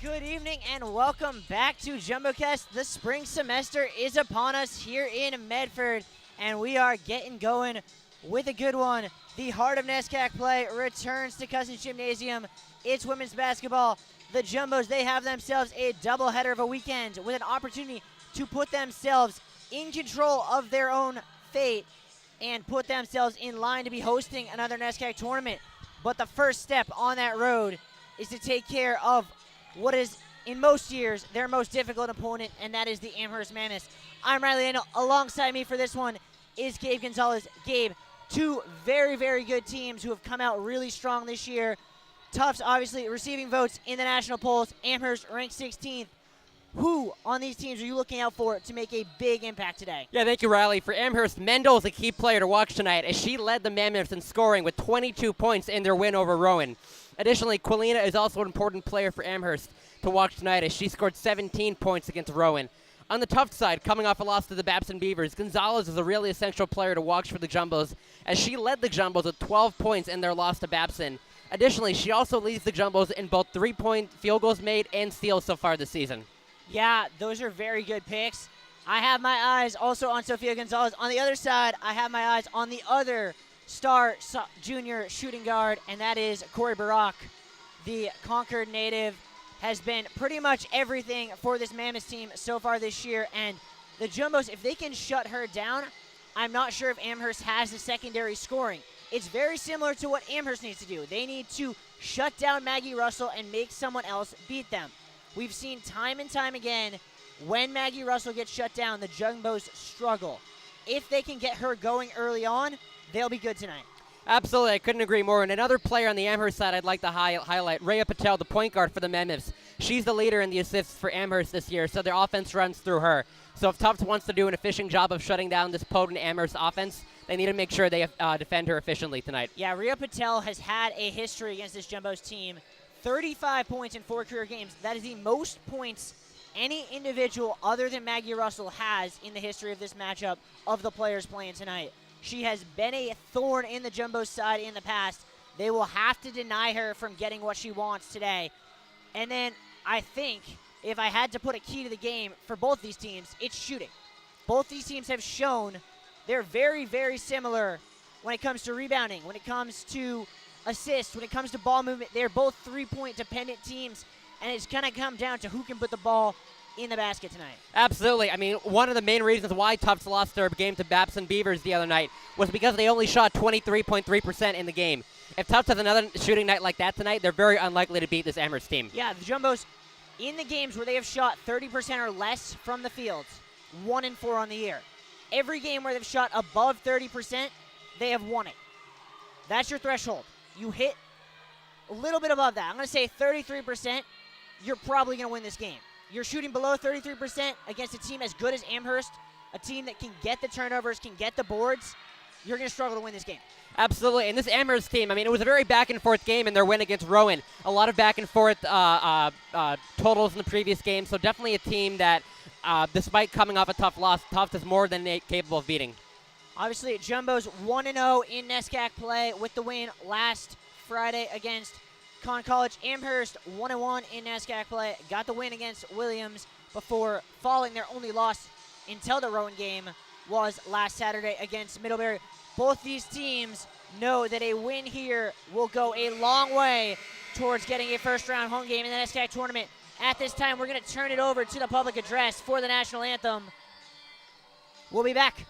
Good evening and welcome back to JumboCast. The spring semester is upon us here in Medford, and we are getting going with a good one. The Heart of NESCAC play returns to Cousins Gymnasium. It's women's basketball. The Jumbos, they have themselves a doubleheader of a weekend with an opportunity to put themselves in control of their own fate and put themselves in line to be hosting another NESCAC tournament. But the first step on that road is to take care of what is, in most years, their most difficult opponent, and that is the Amherst Mammoths. I'm Riley Daniel. Alongside me for this one is Gabe Gonzalez. Gabe, two very, very good teams who have come out really strong this year. Tufts, obviously, receiving votes in the national polls. Amherst ranked 16th. Who on these teams are you looking out for to make a big impact today? Yeah, thank you, Riley. For Amherst, Mendel is a key player to watch tonight as she led the Mammoths in scoring with 22 points in their win over Rowan. Additionally, Quilina is also an important player for Amherst to watch tonight as she scored 17 points against Rowan. On the Tufts side, coming off a loss to the Babson Beavers, Gonzalez is a really essential player to watch for the Jumbos as she led the Jumbos with 12 points in their loss to Babson. Additionally, she also leads the Jumbos in both three-point field goals made and steals so far this season. Yeah, those are very good picks. I have my eyes also on Sofia Gonzalez. On the other side, I have my eyes on the other star junior shooting guard, and that is Corey Barak. The Concord native has been pretty much everything for this Mammoth team so far this year, and the Jumbos, if they can shut her down, I'm not sure if Amherst has the secondary scoring. It's very similar to what Amherst needs to do. They need to shut down Maggie Russell and make someone else beat them. We've seen time and time again, when Maggie Russell gets shut down, the Jumbos struggle. If they can get her going early on, they'll be good tonight. Absolutely, I couldn't agree more. And another player on the Amherst side I'd like to highlight, Rhea Patel, the point guard for the Mammoths. She's the leader in the assists for Amherst this year, so their offense runs through her. So if Tufts wants to do an efficient job of shutting down this potent Amherst offense, they need to make sure they defend her efficiently tonight. Yeah, Rhea Patel has had a history against this Jumbos team. 35 points in 4 career games. That is the most points any individual other than Maggie Russell has in the history of this matchup of the players playing tonight. She has been a thorn in the Jumbos side in the past. They will have to deny her from getting what she wants today. And then I think if I had to put a key to the game for both these teams, it's shooting. Both these teams have shown they're very, very similar when it comes to rebounding, when it comes to assists, when it comes to ball movement. They're both three-point dependent teams, and it's going to come down to who can put the ball in the basket tonight. Absolutely. I mean, one of the main reasons why Tufts lost their game to Babson Beavers the other night was because they only shot 23.3% in the game. If Tufts has another shooting night like that tonight, they're very unlikely to beat this Amherst team. Yeah, the Jumbos, in the games where they have shot 30% or less from the field, 1-4 on the year. Every game where they've shot above 30%, they have won it. That's your threshold. You hit a little bit above that. I'm going to say 33%, you're probably going to win this game. You're shooting below 33% against a team as good as Amherst, a team that can get the turnovers, can get the boards, you're going to struggle to win this game. Absolutely, and this Amherst team, I mean, it was a very back-and-forth game in their win against Rowan. A lot of back-and-forth totals in the previous game, so definitely a team that, despite coming off a tough loss, Tufts is more than capable of beating. Obviously, Jumbos 1-0 in NESCAC play with the win last Friday against Conn College. Amherst 1-1 in NESCAC play, got the win against Williams before falling. Their only loss until the Rowan game was last Saturday against Middlebury. Both these teams know that a win here will go a long way towards getting a first-round home game in the NESCAC tournament. At this time, we're going to turn it over to the public address for the national anthem. We'll be back.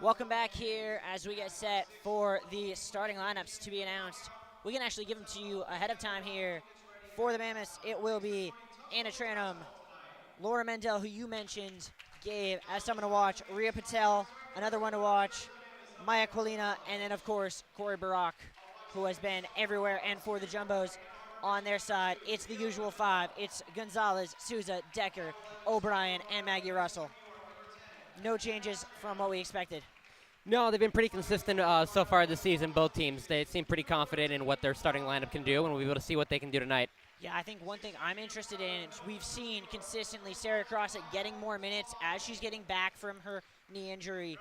Welcome back here as we get set for the starting lineups to be announced. We can actually give them to you ahead of time here. For the Mammoths, it will be Anna Tranum, Laura Mendel, who you mentioned, Gabe, as someone to watch, Rhea Patel, another one to watch, Maya Colina, and then, of course, Corey Barak, who has been everywhere, and for the Jumbos on their side, it's the usual five. It's Gonzalez, Souza, Decker, O'Brien, and Maggie Russell. No changes from what we expected. No, they've been pretty consistent so far this season, both teams. They seem pretty confident in what their starting lineup can do, and we'll be able to see what they can do tonight. Yeah, I think one thing I'm interested in, we've seen consistently Sarah Crossett getting more minutes as she's getting back from her knee injury.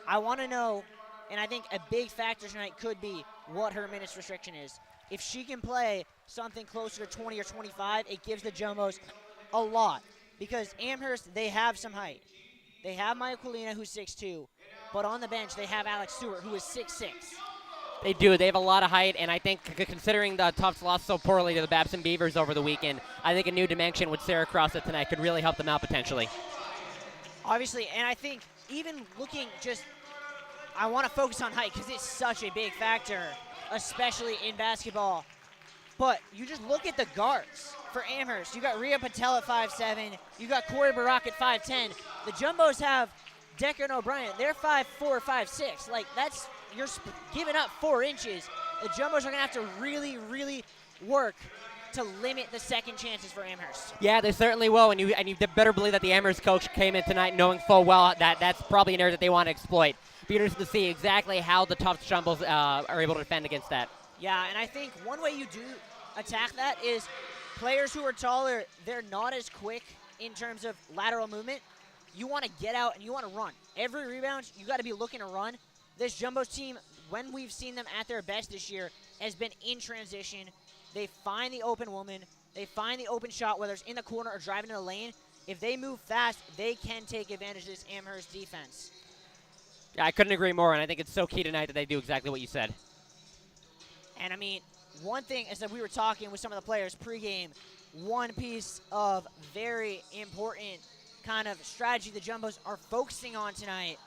I want to know, and I think a big factor tonight could be what her minutes restriction is. If she can play something closer to 20 or 25, it gives the Jumbos a lot. Because Amherst, they have some height. They have Maya Colina, who's 6'2", but on the bench, they have Alex Stewart, who is 6'6". They do. They have a lot of height, and I think considering the Tufts lost so poorly to the Babson Beavers over the weekend, I think a new dimension with Sarah Crossett tonight could really help them out potentially. Obviously, and I think even looking just, I want to focus on height because it's such a big factor, especially in basketball. But you just look at the guards for Amherst. You got Rhea Patel at 5'7". You got Corey Barak at 5'10". The Jumbos have Decker and O'Brien. They're 5'4", 5'6". Like, that's, you're giving up 4 inches. The Jumbos are going to have to really, really work to limit the second chances for Amherst. Yeah, they certainly will, and you better believe that the Amherst coach came in tonight knowing full well that that's probably an area that they want to exploit. Be interested to see exactly how the Tufts Jumbos are able to defend against that. Yeah, and I think one way you do attack that is players who are taller, they're not as quick in terms of lateral movement. You want to get out and you want to run. Every rebound, you got to be looking to run. This Jumbos team, when we've seen them at their best this year, has been in transition. They find the open woman. They find the open shot, whether it's in the corner or driving in the lane. If they move fast, they can take advantage of this Amherst defense. Yeah, I couldn't agree more, and I think it's so key tonight that they do exactly what you said. And, I mean, one thing is that we were talking with some of the players pregame, one piece of very important kind of strategy the Jumbos are focusing on tonight,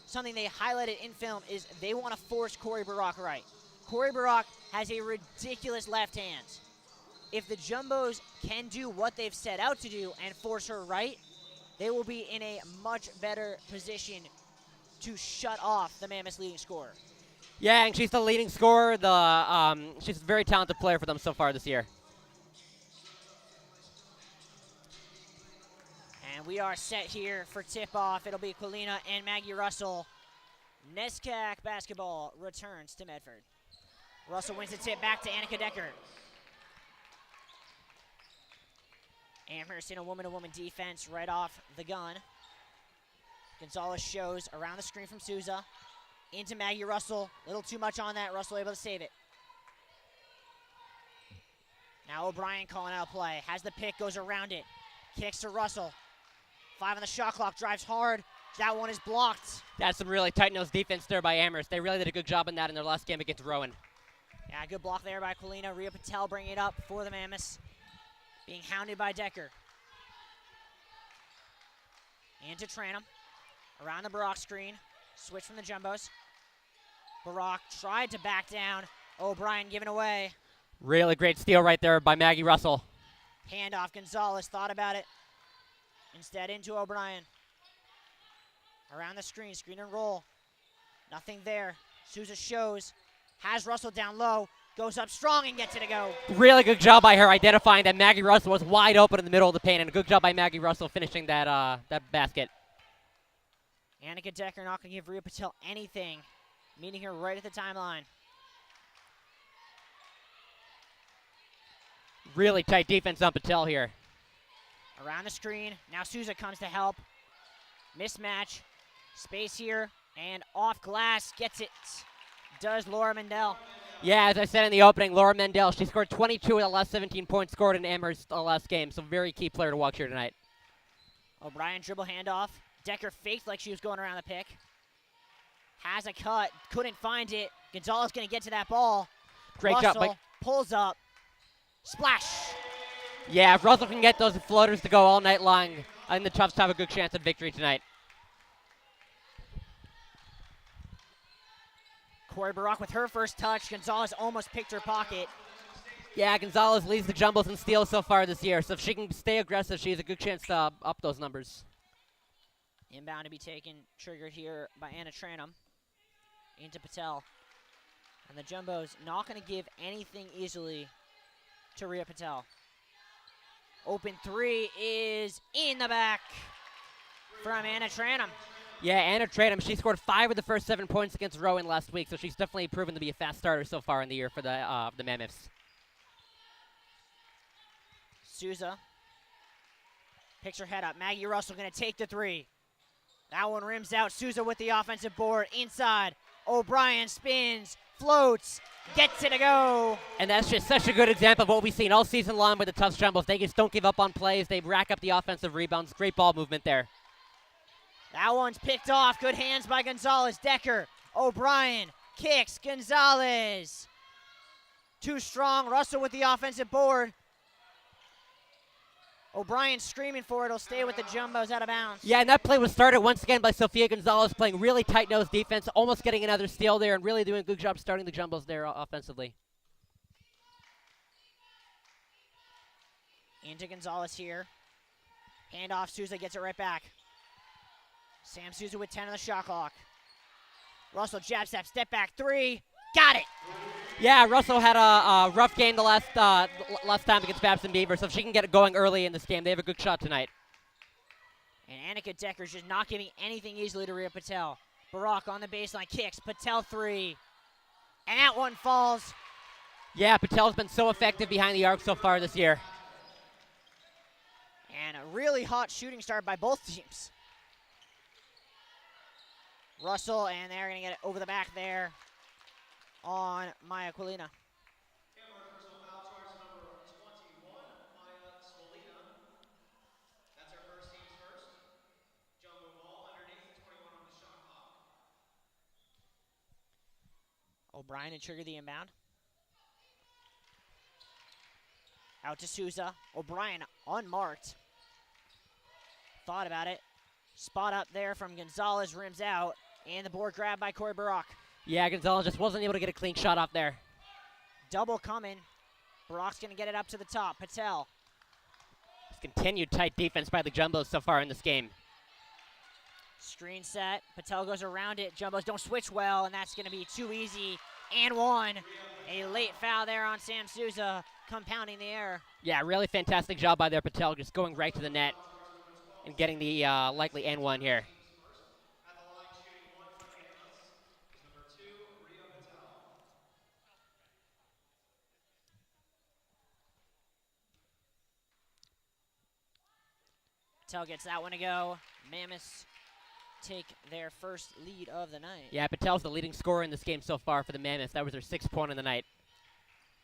something they highlighted in film, is they want to force Corey Barak right. Corey Barak has a ridiculous left hand. If the Jumbos can do what they've set out to do and force her right, they will be in a much better position to shut off the Mammoth's leading scorer. Yeah, and she's the leading scorer. She's a very talented player for them so far this year. And we are set here for tip-off. It'll be Colina and Maggie Russell. NESCAC basketball returns to Medford. Russell wins the tip back to Annika Decker. Amherst in a woman-to-woman defense right off the gun. Gonzalez shows around the screen from Souza. Into Maggie Russell. A little too much on that. Russell able to save it. Now O'Brien calling out a play. Has the pick, goes around it. Kicks to Russell. 5 on the shot clock, drives hard. That one is blocked. That's some really tight-nosed defense there by Amherst. They really did a good job in that in their last game against Rowan. Yeah, good block there by Colina. Rhea Patel bringing it up for the Mammoths. Being hounded by Decker. Into Tranum. Around the Barak screen. Switch from the Jumbos. Barak tried to back down. O'Brien giving away. Really great steal right there by Maggie Russell. Handoff. Gonzalez thought about it. Instead into O'Brien. Around the screen. Screen and roll. Nothing there. Souza shows. Has Russell down low. Goes up strong and gets it to go. Really good job by her identifying that Maggie Russell was wide open in the middle of the paint, and a good job by Maggie Russell finishing that basket. Annika Decker not going to give Rhea Patel anything. Meeting her right at the timeline. Really tight defense on Patel here. Around the screen. Now Souza comes to help. Mismatch. Space here. And off glass. Gets it. Does Laura Mendel. Yeah, as I said in the opening, Laura Mendel, she scored 22 of the last 17 points scored in Amherst the last game. So very key player to watch here tonight. O'Brien dribble handoff. Decker faked like she was going around the pick. Has a cut. Couldn't find it. Gonzalez going to get to that ball. Great Russell job. pulls up. Splash. Yeah, if Russell can get those floaters to go all night long, I think the Tufts have a good chance at victory tonight. Corey Barak with her first touch. Gonzalez almost picked her pocket. Yeah, Gonzalez leads the Jumbos in steals so far this year, so if she can stay aggressive, she has a good chance to up those numbers. Inbound to be taken, triggered here by Anna Tranum. Into Patel. And the Jumbos not going to give anything easily to Rhea Patel. Open three is in the back from Anna Tranum. Yeah, Anna Tranum, she scored 5 of the first 7 points against Rowan last week, so she's definitely proven to be a fast starter so far in the year for the Mammoths. Souza picks her head up. Maggie Russell going to take the three. That one rims out. Souza with the offensive board. Inside. O'Brien spins, floats, gets it to go. And that's just such a good example of what we've seen all season long with the Tufts Jumbos. They just don't give up on plays. They rack up the offensive rebounds. Great ball movement there. That one's picked off. Good hands by Gonzalez. Decker. O'Brien kicks. Gonzalez. Too strong. Russell with the offensive board. O'Brien screaming for it. It'll stay with the Jumbos out of bounds. Yeah, and that play was started once again by Sofia Gonzalez playing really tight-nosed defense, almost getting another steal there and really doing a good job starting the Jumbos there offensively. Into Gonzalez here. Hand off. Souza gets it right back. Sam Souza with 10 on the shot clock. Russell jab step back three. Got it. Yeah, Russell had a rough game the last time against Babson Beaver, so if she can get it going early in this game, they have a good shot tonight. And Annika Decker's just not giving anything easily to Rhea Patel. Barak on the baseline, kicks. Patel three. And that one falls. Yeah, Patel's been so effective behind the arc so far this year. And a really hot shooting start by both teams. Russell, and they're going to get it over the back there on Maya Quilina. Personal foul charge number 21, Maya Skolina. That's our first team's first. Jumbo ball underneath, 21 on the shot clock. O'Brien to trigger the inbound. Out to Souza. O'Brien unmarked. Thought about it. Spot up there from Gonzalez, rims out. And the board grab by Corey Barak. Yeah, Gonzalez just wasn't able to get a clean shot off there. Double coming. Barak's going to get it up to the top. Patel. It's continued tight defense by the Jumbos so far in this game. Screen set. Patel goes around it. Jumbos don't switch well, and that's going to be too easy. And one. A late foul there on Sam Souza, compounding the error. Yeah, really fantastic job by their Patel, just going right to the net and getting the likely N1 here. At the line, shooting one for Amherst is number 2, Rhea Patel. Patel gets that one to go. Mammoths take their first lead of the night. Yeah, Patel's the leading scorer in this game so far for the Mammoths. That was their 6th point of the night.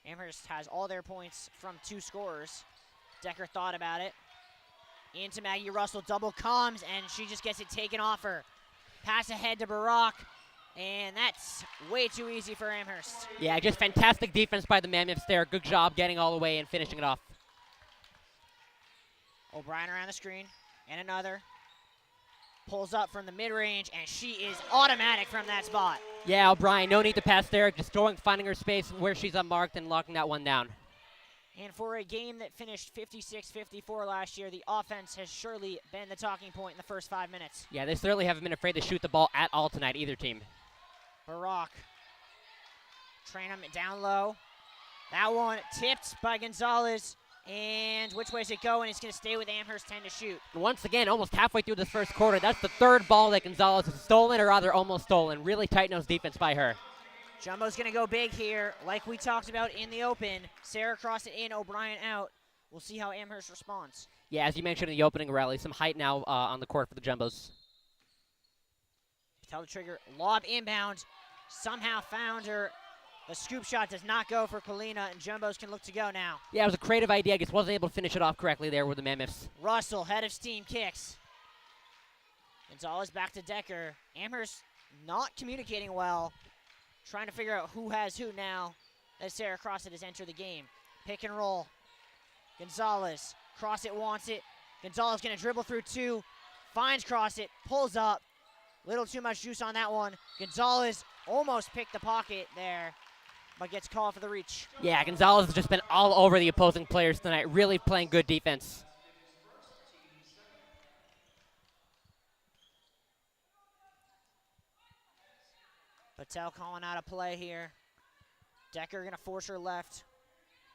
Amherst has all their points from 2 scorers. Decker thought about it. Into Maggie Russell, double comes, and she just gets it taken off her. Pass ahead to Barak, and that's way too easy for Amherst. Yeah, just fantastic defense by the Mammoths there. Good job getting all the way and finishing it off. O'Brien around the screen, and another. Pulls up from the mid-range, and she is automatic from that spot. Yeah, O'Brien, no need to pass there. Just going, finding her space where she's unmarked and locking that one down. And for a game that finished 56-54 last year, the offense has surely been the talking point in the first 5 minutes. Yeah, they certainly haven't been afraid to shoot the ball at all tonight, either team. Barak. Train him down low. That one tipped by Gonzalez. And which way is it going? It's going to stay with Amherst 10 to shoot. Once again, almost halfway through this first quarter, that's the 3rd ball that Gonzalez has stolen, or rather almost stolen. Really tight-nosed defense by her. Jumbo's going to go big here, like we talked about in the open. Sarah crossed it in, O'Brien out. We'll see how Amherst responds. Yeah, as you mentioned in the opening rally, some height now on the court for the Jumbos. Patel the trigger, lob inbound. Somehow found her. The scoop shot does not go for Colina, and Jumbos can look to go now. Yeah, it was a creative idea. I just wasn't able to finish it off correctly there with the Mammoths. Russell, head of steam, kicks. Gonzalez back to Decker. Amherst not communicating well. Trying to figure out who has who now as Sarah Crossett has entered the game. Pick and roll. Gonzalez, Crossett wants it. Gonzalez going to dribble through 2. Finds Crossett, pulls up. Little too much juice on that one. Gonzalez almost picked the pocket there, but gets called for the reach. Yeah, Gonzalez has just been all over the opposing players tonight, really playing good defense. Patel calling out a play here. Decker going to force her left,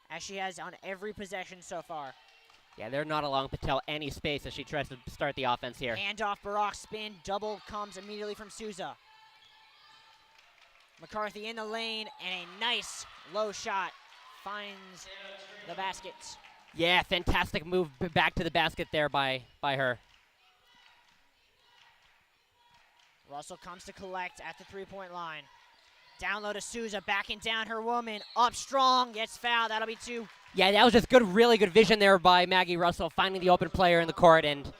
as she has on every possession so far. Yeah, they're not allowing Patel any space as she tries to start the offense here. Handoff, Barak spin, double comes immediately from Souza. McCarthy in the lane, and a nice low shot finds the basket. Yeah, fantastic move back to the basket there by her. Russell comes to collect at the three-point line. Down low to Souza, backing down her woman. Up strong, gets fouled. That'll be 2. Yeah, that was just good, really good vision there by Maggie Russell, finding the open player in the court and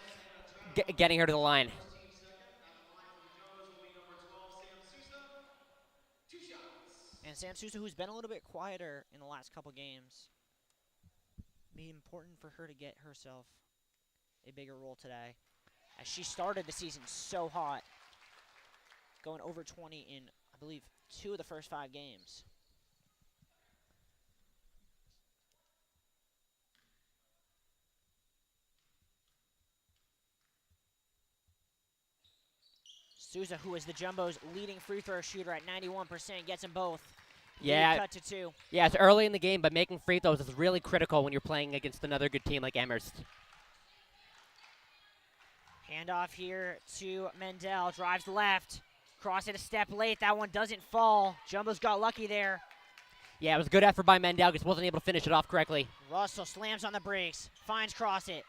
getting her to the line. And Sam Souza, who's been a little bit quieter in the last couple games, be important for her to get herself a bigger role today, as she started the season so hot, going over 20 in, I believe, 2 of the first 5 games. Souza, who is the Jumbo's leading free throw shooter at 91%, gets them both. Yeah. Lead cut to 2. Yeah, it's early in the game, but making free throws is really critical when you're playing against another good team like Amherst. Handoff here to Mendel, drives left, cross it a step late, that one doesn't fall. Jumbo's got lucky there. Yeah, it was a good effort by Mendel, just wasn't able to finish it off correctly. Russell slams on the brakes, finds Crossit,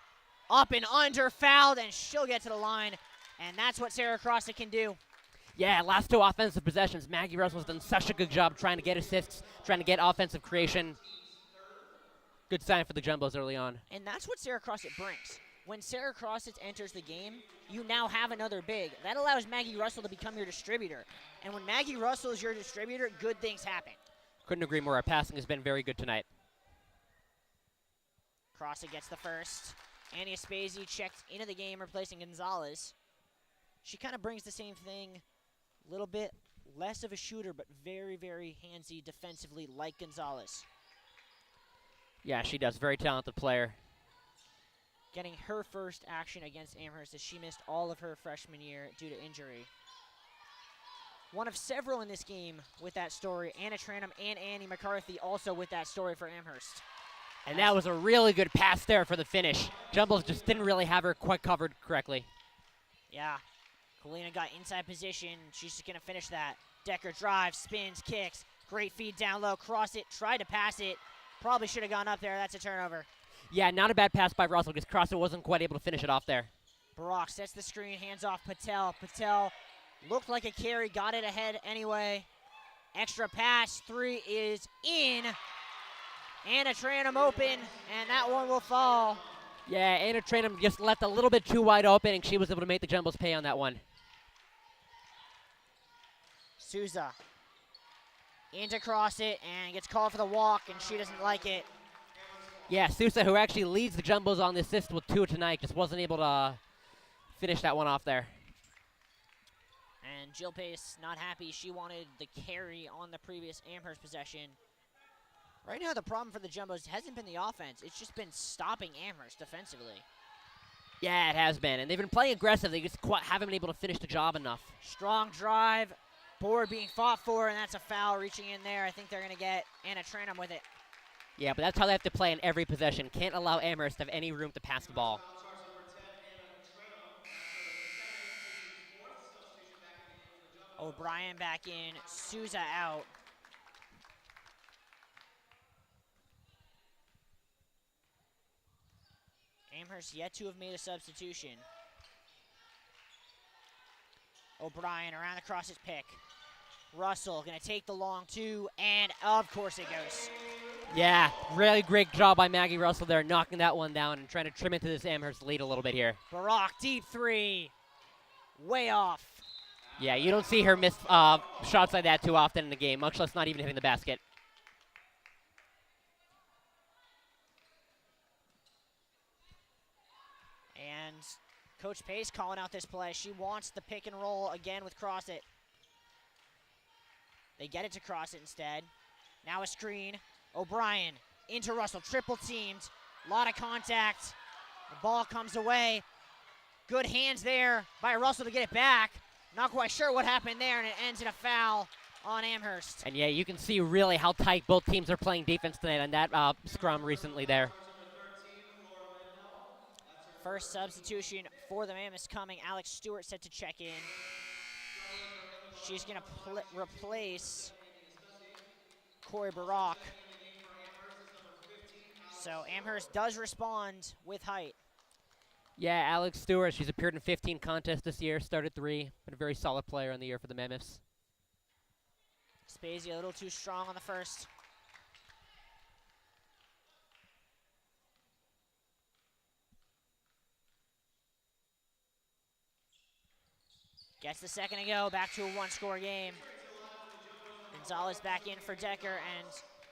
up and under, fouled, and she'll get to the line, and that's what Sarah Crossit can do. Yeah, last 2 offensive possessions, Maggie Russell's done such a good job trying to get assists, trying to get offensive creation. Good sign for the Jumbos early on. And that's what Sarah Crossit brings. When Sarah Crossit enters the game, you now have another big. That allows Maggie Russell to become your distributor. And when Maggie Russell is your distributor, good things happen. Couldn't agree more. Our passing has been very good tonight. Crossit gets the first. Annie Aspesi checked into the game, replacing Gonzalez. She kind of brings the same thing, a little bit less of a shooter, but very, very handsy defensively like Gonzalez. Yeah, she does. Very talented player. Getting her first action against Amherst as she missed all of her freshman year due to injury. One of several in this game with that story. Anna Tranum and Annie McCarthy also with that story for Amherst. And that was a really good pass there for the finish. Jumbos just didn't really have her quite covered correctly. Yeah. Colina got inside position. She's just going to finish that. Decker drives, spins, kicks. Great feed down low. Cross it, tried to pass it. Probably should have gone up there. That's a turnover. Yeah, not a bad pass by Russell, because Crossit wasn't quite able to finish it off there. Barak sets the screen, hands off Patel. Patel looked like a carry, got it ahead anyway. Extra pass, 3 is in. Anna Tranum open, and that one will fall. Yeah, Anna Tranum just left a little bit too wide open, and she was able to make the Jumbos pay on that one. Souza into Crossit and gets called for the walk, and she doesn't like it. Yeah, Sousa, who actually leads the Jumbos on the assist with 2 tonight, just wasn't able to finish that one off there. And Jill Pace not happy. She wanted the carry on the previous Amherst possession. Right now, the problem for the Jumbos hasn't been the offense. It's just been stopping Amherst defensively. Yeah, it has been. And they've been playing aggressive. They just haven't been able to finish the job enough. Strong drive. Board being fought for, and that's a foul reaching in there. I think they're going to get Anna Tranum with it. Yeah, but that's how they have to play in every possession. Can't allow Amherst to have any room to pass the ball. O'Brien back in, Souza out. Amherst yet to have made a substitution. O'Brien around across his pick. Russell gonna take the long 2, and of course it goes. Yeah, really great job by Maggie Russell there, knocking that one down and trying to trim into this Amherst lead a little bit here. Barak, deep 3, way off. Yeah, you don't see her miss shots like that too often in the game, much less not even hitting the basket. And Coach Pace calling out this play. She wants the pick and roll again with Crossit. They get it to cross it instead. Now a screen. O'Brien into Russell, triple teamed. A lot of contact. The ball comes away. Good hands there by Russell to get it back. Not quite sure what happened there, and it ends in a foul on Amherst. And yeah, you can see really how tight both teams are playing defense tonight on that scrum recently there. First substitution for the Mammoths coming. Alex Stewart set to check in. She's going to replace Corey Barak. So Amherst does respond with height. Yeah, Alex Stewart, she's appeared in 15 contests this year, started 3, but a very solid player in the year for the Mammoths. Spacey a little too strong on the first. Gets the second to go, back to a one-score game. Gonzalez back in for Decker, and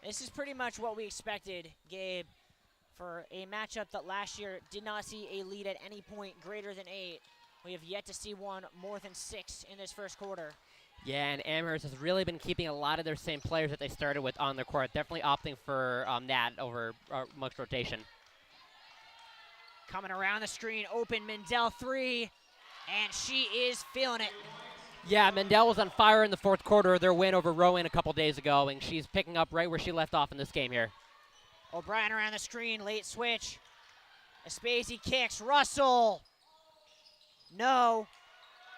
this is pretty much what we expected, Gabe, for a matchup that last year did not see a lead at any point greater than 8. We have yet to see one more than 6 in this first quarter. Yeah, and Amherst has really been keeping a lot of their same players that they started with on their court, definitely opting for that over much rotation. Coming around the screen, open Mendel 3, and she is feeling it. Yeah, Mendel was on fire in the fourth quarter of their win over Rowan a couple days ago, and she's picking up right where she left off in this game here. O'Brien around the screen, late switch. Aspesi kicks, Russell. No,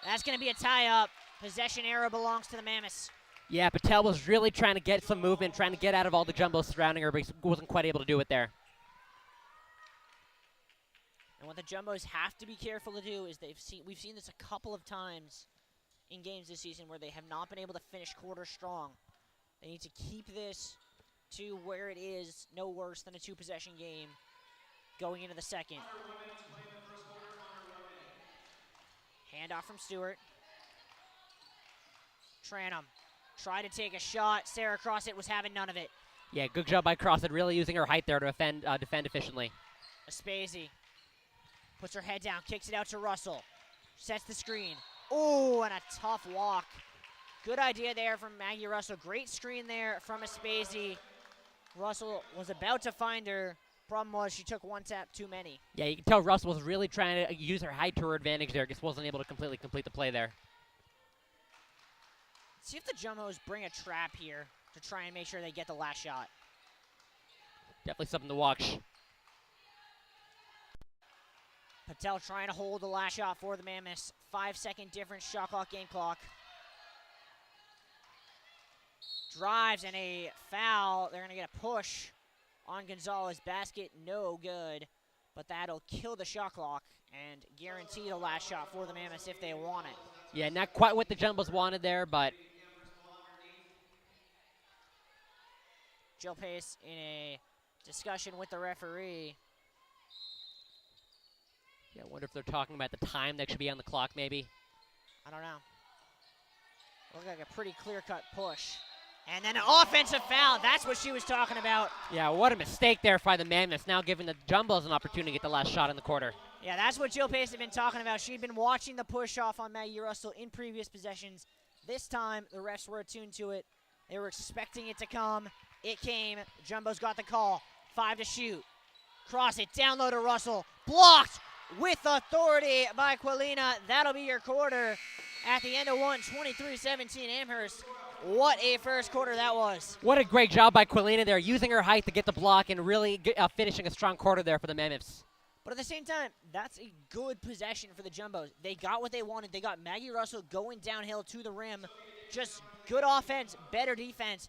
that's going to be a tie-up. Possession error belongs to the Mammoths. Yeah, Patel was really trying to get some movement, trying to get out of all the jumbos surrounding her, but he wasn't quite able to do it there. And what the Jumbos have to be careful to do is we've seen this a couple of times in games this season where they have not been able to finish quarter strong. They need to keep this to where it is no worse than a 2-possession game going into the second. Handoff from Stewart. Tranum tried to take a shot. Sarah Crossett was having none of it. Yeah, good job by Crossett, really using her height there to defend efficiently. Aspesi puts her head down, kicks it out to Russell. Sets the screen. Oh, and a tough walk. Good idea there from Maggie Russell. Great screen there from Aspesi. Russell was about to find her. Problem was she took one tap too many. Yeah, you can tell Russell was really trying to use her height to her advantage there. Just wasn't able to completely complete the play there. See if the Jumbos bring a trap here to try and make sure they get the last shot. Definitely something to watch. Patel trying to hold the last shot for the Mammoths. 5-second difference, shot clock, game clock. Drives and a foul. They're going to get a push on Gonzalez. Basket, no good. But that'll kill the shot clock and guarantee the last shot for the Mammoths if they want it. Yeah, not quite what the Jumbos wanted there, but Jill Pace in a discussion with the referee. yeah, I wonder if they're talking about the time that should be on the clock maybe. I don't know. Looked like a pretty clear-cut push. And then an offensive foul. That's what she was talking about. Yeah, what a mistake there by the Mammoths, now giving the Jumbos an opportunity to get the last shot in the quarter. Yeah, that's what Jill Pace had been talking about. She'd been watching the push-off on Maggie Russell in previous possessions. This time, the refs were attuned to it. They were expecting it to come. It came. Jumbos got the call. 5 to shoot. Cross it. Down low to Russell. Blocked with authority by Quilina. That'll be your quarter. At the end of one, 23-17 Amherst. What a first quarter that was. What a great job by Quilina there, using her height to get the block and really finishing a strong quarter there for the Mammoths. But at the same time, that's a good possession for the Jumbos. They got what they wanted. They got Maggie Russell going downhill to the rim. Just good offense, better defense.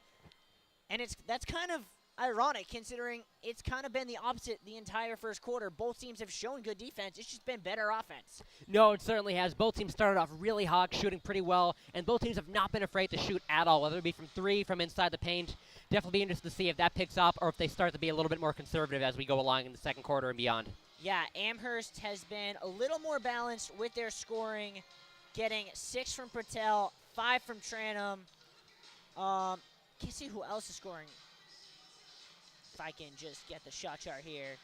And that's kind of ironic considering it's kind of been the opposite the entire first quarter. Both teams have shown good defense. It's just been better offense. No, it certainly has. Both teams started off really hot, shooting pretty well, and both teams have not been afraid to shoot at all, whether it be from 3, from inside the paint. Definitely be interested to see if that picks up or if they start to be a little bit more conservative as we go along in the second quarter and beyond. Yeah, Amherst has been a little more balanced with their scoring, getting 6 from Patel, 5 from Tranum. Can't see who else is scoring. If I can just get the shot chart here.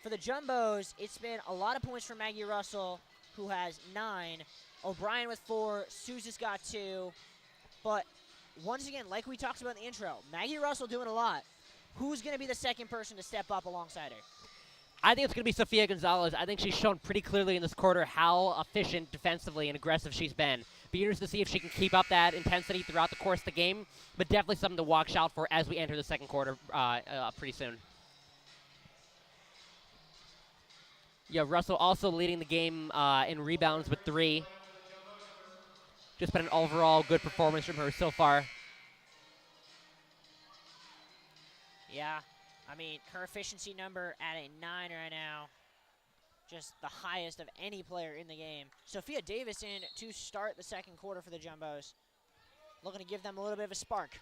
For the Jumbos, it's been a lot of points from Maggie Russell, who has 9. O'Brien with 4. Sousa's got 2. But once again, like we talked about in the intro, Maggie Russell doing a lot. Who's going to be the second person to step up alongside her? I think it's going to be Sofia Gonzalez. I think she's shown pretty clearly in this quarter how efficient defensively and aggressive she's been. Be interested to see if she can keep up that intensity throughout the course of the game, but definitely something to watch out for as we enter the second quarter pretty soon. Yeah, Russell also leading the game in rebounds with 3. Just been an overall good performance from her so far. Yeah, I mean, her efficiency number at a 9 right now, just the highest of any player in the game. Sophia Davis in to start the second quarter for the Jumbos. Looking to give them a little bit of a spark.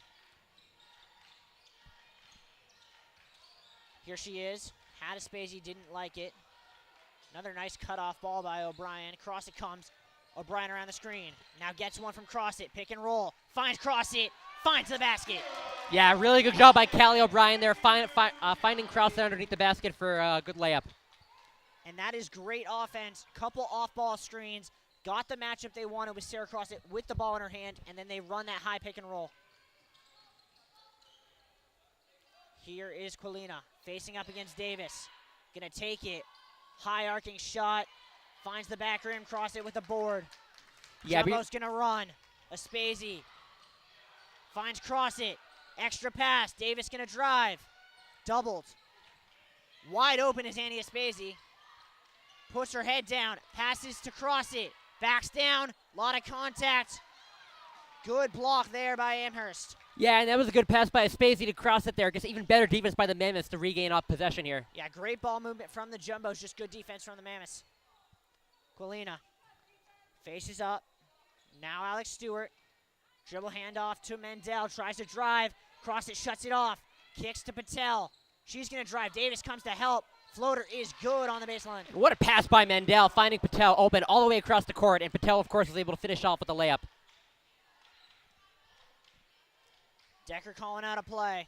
Here she is. Had a Spacey, didn't like it. Another nice cutoff ball by O'Brien. Cross it comes. O'Brien around the screen. Now gets one from Cross it. Pick and roll. Finds Cross it. Finds the basket. Yeah, really good job by Callie O'Brien there, finding Cross there underneath the basket for a good layup. And that is great offense. Couple off-ball screens. Got the matchup they wanted with Sarah Cross it with the ball in her hand, and then they run that high pick and roll. Here is Quilina facing up against Davis. Gonna take it. High arcing shot. Finds the back rim, Cross it with the board. Yeah, Jumbo's gonna run. Aspesi finds Cross it. Extra pass. Davis gonna drive. Doubled. Wide open is Annie Aspesi. Puts her head down. Passes to Cross it. Backs down. Lot of contact. Good block there by Amherst. Yeah, and that was a good pass by Aspesi to Cross it there. Gets even better defense by the Mammoths to regain off possession here. Yeah, great ball movement from the Jumbos. Just good defense from the Mammoths. Quilina faces up. Now Alex Stewart. Dribble handoff to Mendel. Tries to drive. Cross it, shuts it off. Kicks to Patel. She's going to drive. Davis comes to help. Floater is good on the baseline. What a pass by Mendel, finding Patel open all the way across the court, and Patel, of course, was able to finish off with a layup. Decker calling out a play.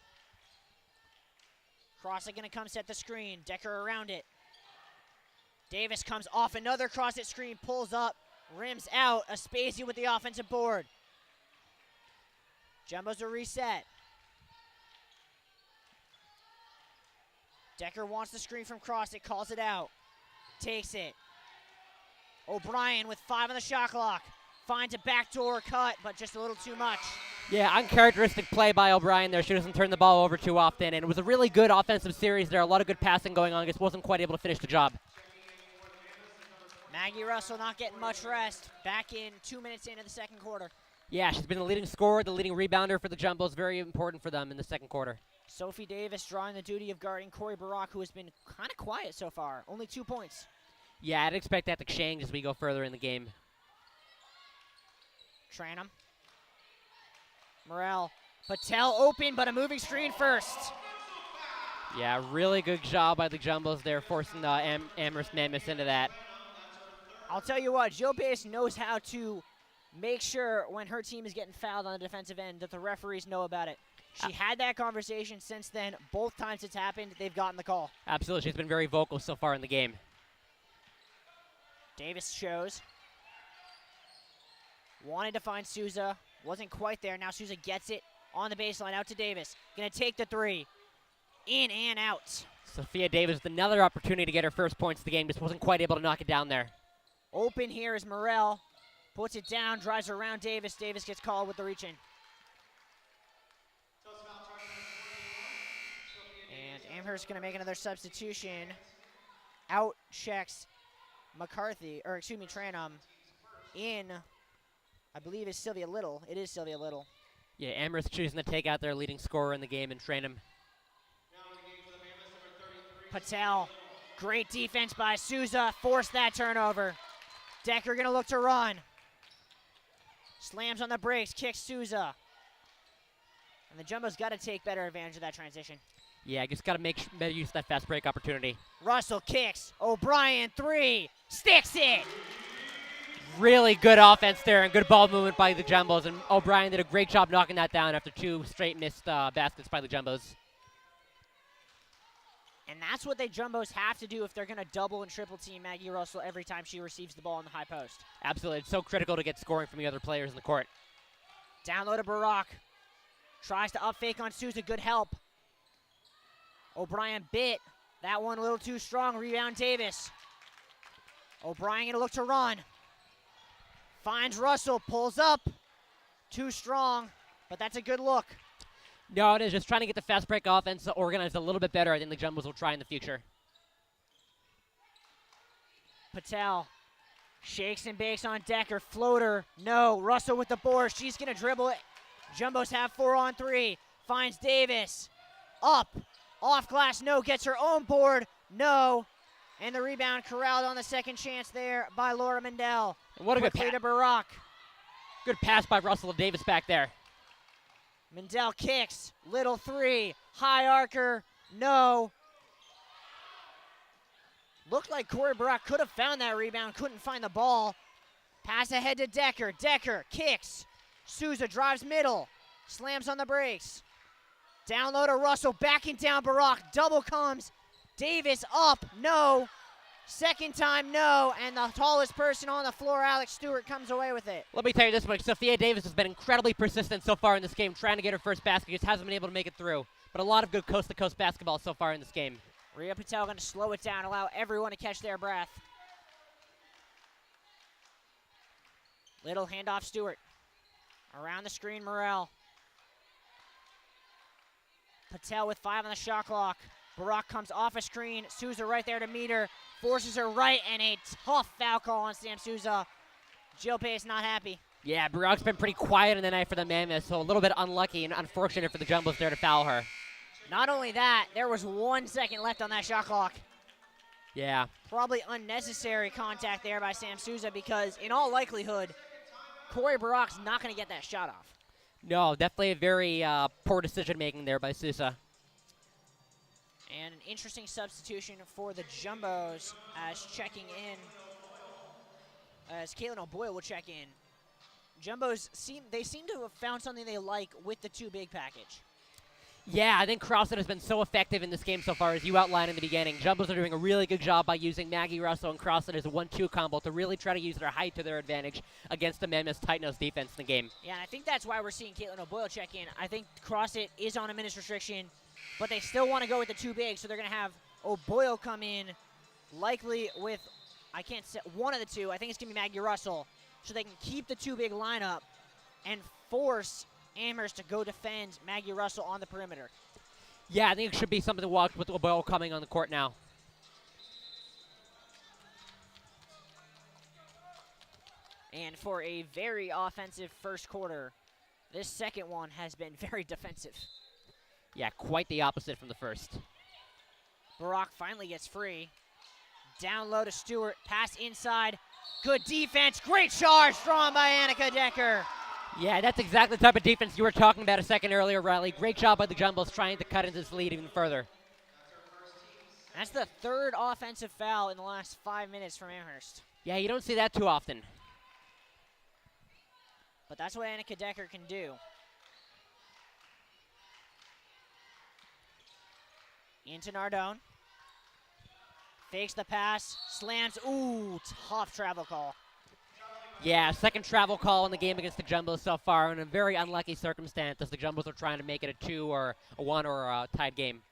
Cross it going to come set the screen. Decker around it. Davis comes off another cross it screen, pulls up, rims out. Aspesi with the offensive board. Jumbos are reset. Decker wants the screen from Cross it, calls it out. Takes it. O'Brien with 5 on the shot clock. Finds a backdoor cut, but just a little too much. Yeah, uncharacteristic play by O'Brien there. She doesn't turn the ball over too often, and it was a really good offensive series there. A lot of good passing going on. Just wasn't quite able to finish the job. Maggie Russell not getting much rest. Back in 2 minutes into the second quarter. Yeah, she's been the leading scorer, the leading rebounder for the Jumbos. Very important for them in the second quarter. Sophie Davis drawing the duty of guarding Corey Barak, who has been kind of quiet so far. Only 2 points. Yeah, I'd expect that to change as we go further in the game. Tranum. Morel. Patel open, but a moving screen first. Yeah, really good job by the Jumbos there, forcing the Amherst Mammoths into that. I'll tell you what, Jill Bass knows how to make sure when her team is getting fouled on the defensive end that the referees know about it. She had that conversation since then. Both times it's happened, they've gotten the call. Absolutely. She's been very vocal so far in the game. Davis shows. Wanted to find Souza. Wasn't quite there. Now Souza gets it on the baseline. Out to Davis. Going to take the 3. In and out. Sophia Davis with another opportunity to get her first points of the game. Just wasn't quite able to knock it down there. Open here is Morel. Puts it down, drives around Davis. Davis gets called with the reach in. And Amherst going to make another substitution. Out checks McCarthy, or excuse me, Tranum. In, I believe, is Sylvia Little. It is Sylvia Little. Yeah, Amherst choosing to take out their leading scorer in the game and train him. Patel, great defense by Souza. Forced that turnover. Decker going to look to run. Slams on the brakes, kicks Souza. And the Jumbos got to take better advantage of that transition. Yeah, just got to make better use of that fast break opportunity. Russell kicks. O'Brien, 3. Sticks it. Really good offense there and good ball movement by the Jumbos. And O'Brien did a great job knocking that down after 2 straight missed baskets by the Jumbos. And that's what the Jumbos have to do if they're going to double and triple team Maggie Russell every time she receives the ball in the high post. Absolutely. It's so critical to get scoring from the other players in the court. Down low to Barak. Tries to up fake on Souza. Good help. O'Brien bit. That one a little too strong. Rebound Davis. O'Brien going to look to run. Finds Russell. Pulls up. Too strong, but that's a good look. No, it is just trying to get the fast break offense organized a little bit better. I think the Jumbos will try in the future. Patel shakes and bakes on Decker. Floater. No. Russell with the board. She's going to dribble it. Jumbos have 4-on-3. Finds Davis. Up. Off glass. No. Gets her own board. No. And the rebound corralled on the second chance there by Laura Mendel. And what a good Quickly pass. to Barack. Good pass by Russell Davis back there. Mendel kicks. Little three. High archer. No. Looked like Corey Barack could have found that rebound. Couldn't find the ball. Pass ahead to Decker. Decker kicks. Souza drives middle. Slams on the brakes. Down low to Russell. Backing down Barack. Double comes. Davis up. No. Second time, no. And the tallest person on the floor, Alex Stewart, comes away with it. Let me tell you this much. Sophia Davis has been incredibly persistent so far in this game, trying to get her first basket. Just hasn't been able to make it through. But a lot of good coast-to-coast basketball so far in this game. Rhea Patel going to slow it down, allow everyone to catch their breath. Little handoff Stewart. Around the screen, Morrell. Patel with 5 on the shot clock. Barack comes off a screen. Souza right there to meet her. Forces her right, and a tough foul call on Sam Souza. Jill Pace not happy. Yeah, Barack's been pretty quiet in the night for the Mammoths, so a little bit unlucky and unfortunate for the Jumbos there to foul her. Not only that, there was 1 second left on that shot clock. Yeah. Probably unnecessary contact there by Sam Souza because, in all likelihood, Corey Barack's not going to get that shot off. No, definitely a very poor decision-making there by Sousa. And an interesting substitution for the Jumbos as checking in, as Caitlin O'Boyle will check in. Jumbos seem to have found something they like with the 2 big package. Yeah, I think CrossFit has been so effective in this game so far, as you outlined in the beginning. Jumbos are doing a really good job by using Maggie Russell and CrossFit as a 1-2 combo to really try to use their height to their advantage against the Mammoths' tight-nosed defense in the game. Yeah, and I think that's why we're seeing Caitlin O'Boyle check in. I think CrossFit is on a minutes restriction, but they still want to go with the 2 bigs, so they're going to have O'Boyle come in, likely with, I can't say, one of the 2. I think it's going to be Maggie Russell, so they can keep the 2 big lineup and force Amherst to go defend Maggie Russell on the perimeter. Yeah, I think it should be something to watch with O'Boyle coming on the court now. And for a very offensive first quarter, this second one has been very defensive. Yeah, quite the opposite from the first. Barack finally gets free. Down low to Stewart. Pass inside. Good defense. Great charge drawn by Annika Decker. Yeah, that's exactly the type of defense you were talking about a second earlier, Riley. Great job by the Jumbos trying to cut into this lead even further. That's the 3rd offensive foul in the last 5 minutes from Amherst. Yeah, you don't see that too often. But that's what Annika Decker can do. Into Nardone. Fakes the pass. Slams. Ooh, tough travel call. Yeah, second travel call in the game against the Jumbos so far in a very unlucky circumstance as the Jumbos are trying to make it a 2 or a 1 or a tied game.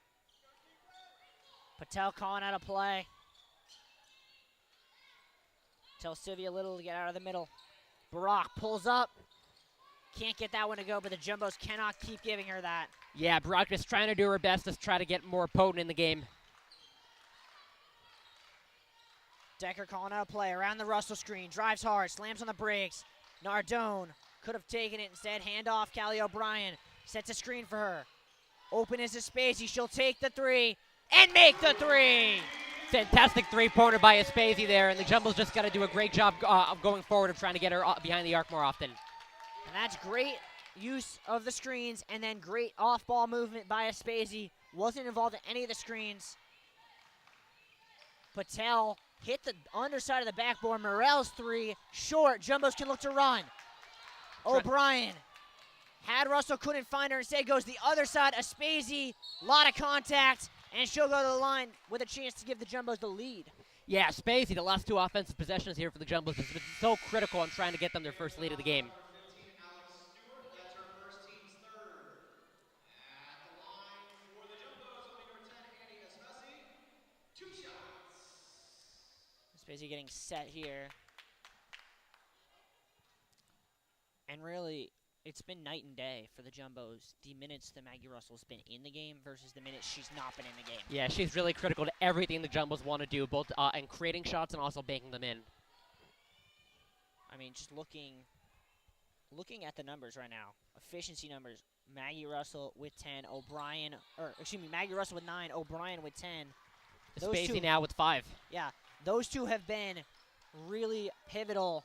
Patel calling out a play. Tells Sylvia Little to get out of the middle. Barack pulls up. Can't get that one to go, but the Jumbos cannot keep giving her that. Yeah, Barack just trying to do her best to try to get more potent in the game. Decker calling out a play around the Russell screen. Drives hard, slams on the brakes. Nardone could have taken it instead. Handoff, Callie O'Brien. Sets a screen for her. Open is Aspesi. She'll take the 3 and make the 3. Fantastic 3-pointer by Aspesi there, and the Jumbos just got to do a great job of going forward of trying to get her behind the arc more often. And that's great use of the screens and then great off-ball movement by Aspesi. Wasn't involved in any of the screens. Patel hit the underside of the backboard. Morrell's 3, short. Jumbos can look to run. O'Brien had Russell, couldn't find her. Instead goes the other side. Aspesi, lot of contact, and she'll go to the line with a chance to give the Jumbos the lead. Yeah, Aspesi, the last 2 offensive possessions here for the Jumbos has been so critical in trying to get them their first lead of the game. Spacey getting set here. And really, it's been night and day for the Jumbos. The minutes that Maggie Russell's been in the game versus the minutes she's not been in the game. Yeah, she's really critical to everything the Jumbos want to do, both in creating shots and also banking them in. I mean, just looking at the numbers right now, efficiency numbers, Maggie Russell with 10, Maggie Russell with 9, O'Brien with 10. Spacey now with 5. Yeah, those two have been really pivotal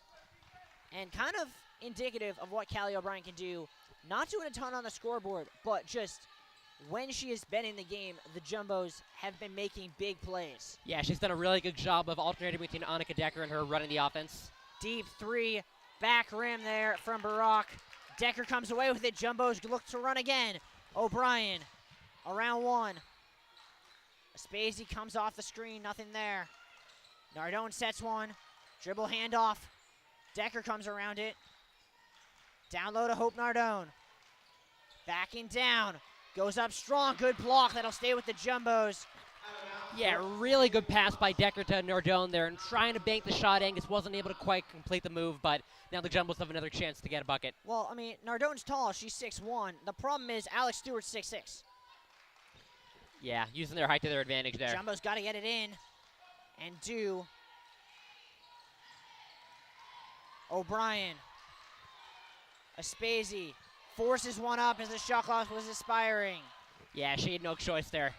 and kind of indicative of what Callie O'Brien can do, not doing a ton on the scoreboard, but just when she has been in the game, the Jumbos have been making big plays. Yeah, she's done a really good job of alternating between Annika Decker and her running the offense. Deep 3, back rim there from Barak. Decker comes away with it. Jumbos look to run again. O'Brien around 1. Spacey comes off the screen, nothing there. Nardone sets one. Dribble handoff. Decker comes around it. Down low to Hope Nardone. Backing down. Goes up strong. Good block. That'll stay with the Jumbos. Yeah, really good pass by Decker to Nardone there, and trying to bank the shot. Angus wasn't able to quite complete the move, but now the Jumbos have another chance to get a bucket. Well, I mean, Nardone's tall. She's 6'1". The problem is Alex Stewart's 6'6". Yeah, using their height to their advantage there. Jumbos got to get it in and do. O'Brien. Aspesi forces one up as the shot clock was expiring. Yeah, she had no choice there.